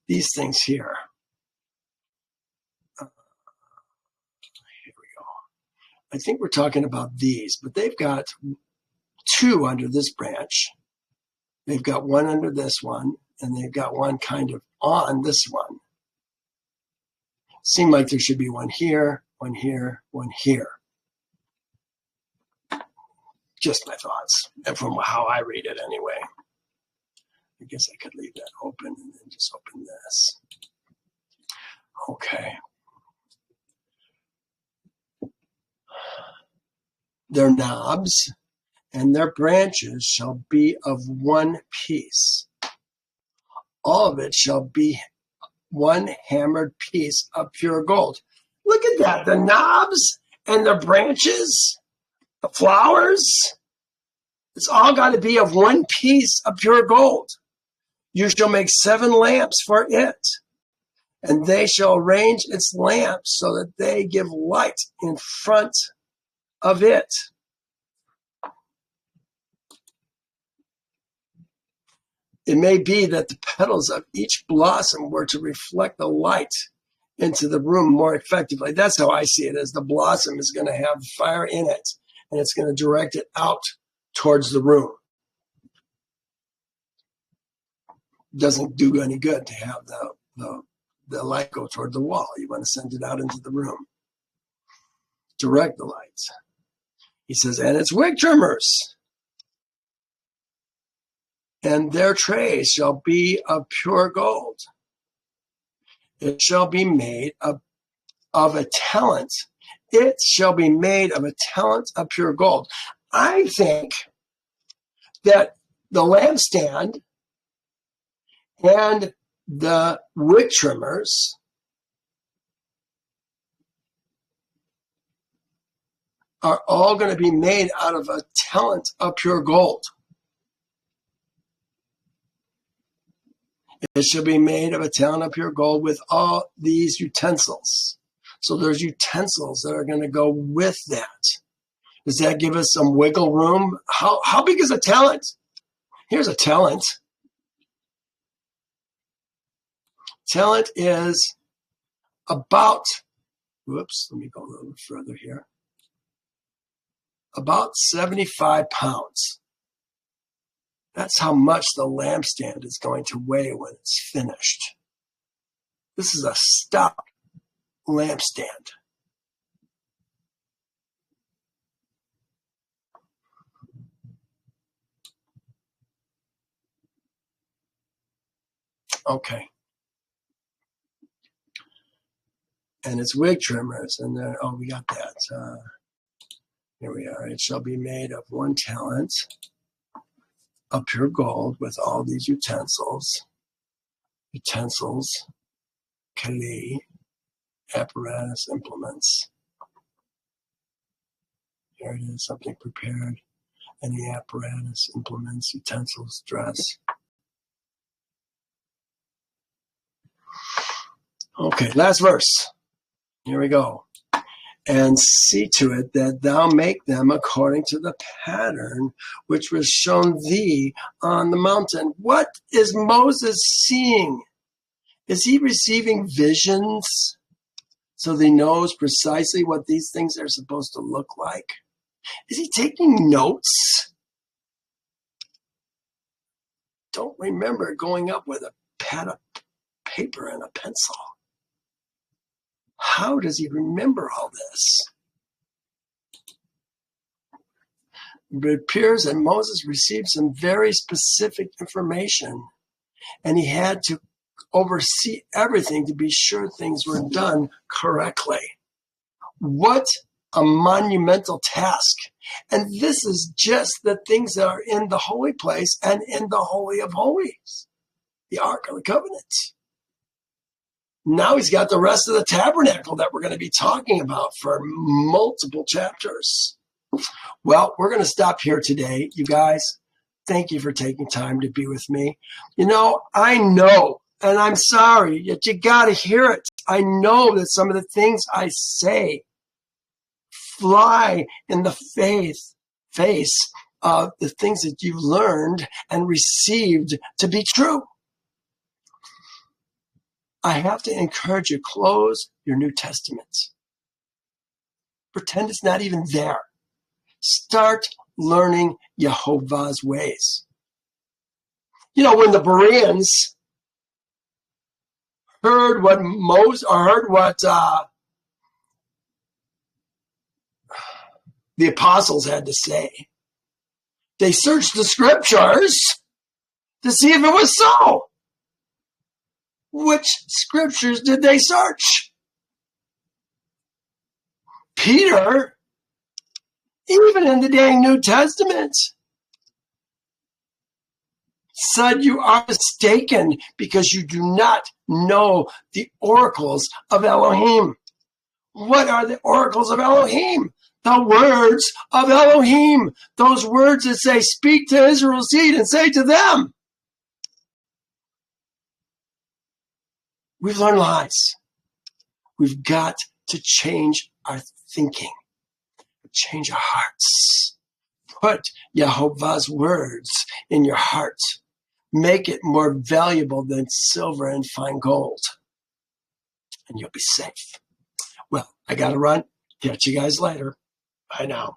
these things here. Here we go. I think we're talking about these, but they've got 2 under this branch. They've got 1 under this one, and they've got 1 kind of on this one. Seemed like there should be 1 here, 1 here, 1 here. Just my thoughts, and from how I read it anyway. I guess I could leave that open and then just open this. Okay. Their knobs and their branches shall be of one piece. All of it shall be 1 hammered piece of pure gold. Look at that. The knobs and the branches, the flowers, it's all got to be of 1 piece of pure gold. You shall make 7 lamps for it, and they shall arrange its lamps so that they give light in front of it. It may be that the petals of each blossom were to reflect the light into the room more effectively. That's how I see it, as the blossom is going to have fire in it, and it's going to direct it out towards the room. Doesn't do any good to have the light go toward the wall. You want to send it out into the room. Direct the light. He says, and its wick trimmers. and their trays shall be of pure gold. It shall be made of a talent. It shall be made of a talent of pure gold. I think that the lampstand and the wood trimmers are all going to be made out of a talent of pure gold. It shall be made of a talent of pure gold with all these utensils. So there's utensils that are going to go with that. Does that give us some wiggle room? How big is a talent? Here's a talent. Talent is about, whoops, let me go a little bit further here. About 75 pounds. That's how much the lampstand is going to weigh when it's finished. This is a stout lampstand. Okay. And it's wig trimmers. And then, oh, we got that. Here we are. It shall be made of 1 talent of pure gold with all these utensils. Utensils, keli, apparatus, implements. Here it is, something prepared. Any apparatus, implements, utensils, dress. Okay, last verse. Here we go. And see to it that thou make them according to the pattern which was shown thee on the mountain. What is Moses seeing? Is he receiving visions so that he knows precisely what these things are supposed to look like? Is he taking notes? Don't remember going up with a pad of paper and a pencil. How does he remember all this? It appears that Moses received some very specific information, and he had to oversee everything to be sure things were done correctly. What a monumental task. And this is just the things that are in the holy place and in the Holy of Holies, the Ark of the Covenant. Now he's got the rest of the tabernacle that we're going to be talking about for multiple chapters. Well, we're going to stop here today. You guys, thank you for taking time to be with me. You know, I know, and I'm sorry, yet you got to hear it. I know that some of the things I say fly in the face of the things that you've learned and received to be true. I have to encourage you, close your New Testament. Pretend it's not even there. Start learning Yehovah's ways. You know, when the Bereans heard what the apostles had to say, they searched the scriptures to see if it was so. Which scriptures did they search? Peter, even in the dang New Testament, said you are mistaken because you do not know the oracles of Elohim. What are the oracles of Elohim? The words of Elohim. Those words that say, speak to Israel's seed and say to them. We've learned lies. We've got to change our thinking, change our hearts. Put Yehovah's words in your heart. Make it more valuable than silver and fine gold. And you'll be safe. Well, I got to run. Catch you guys later. Bye now.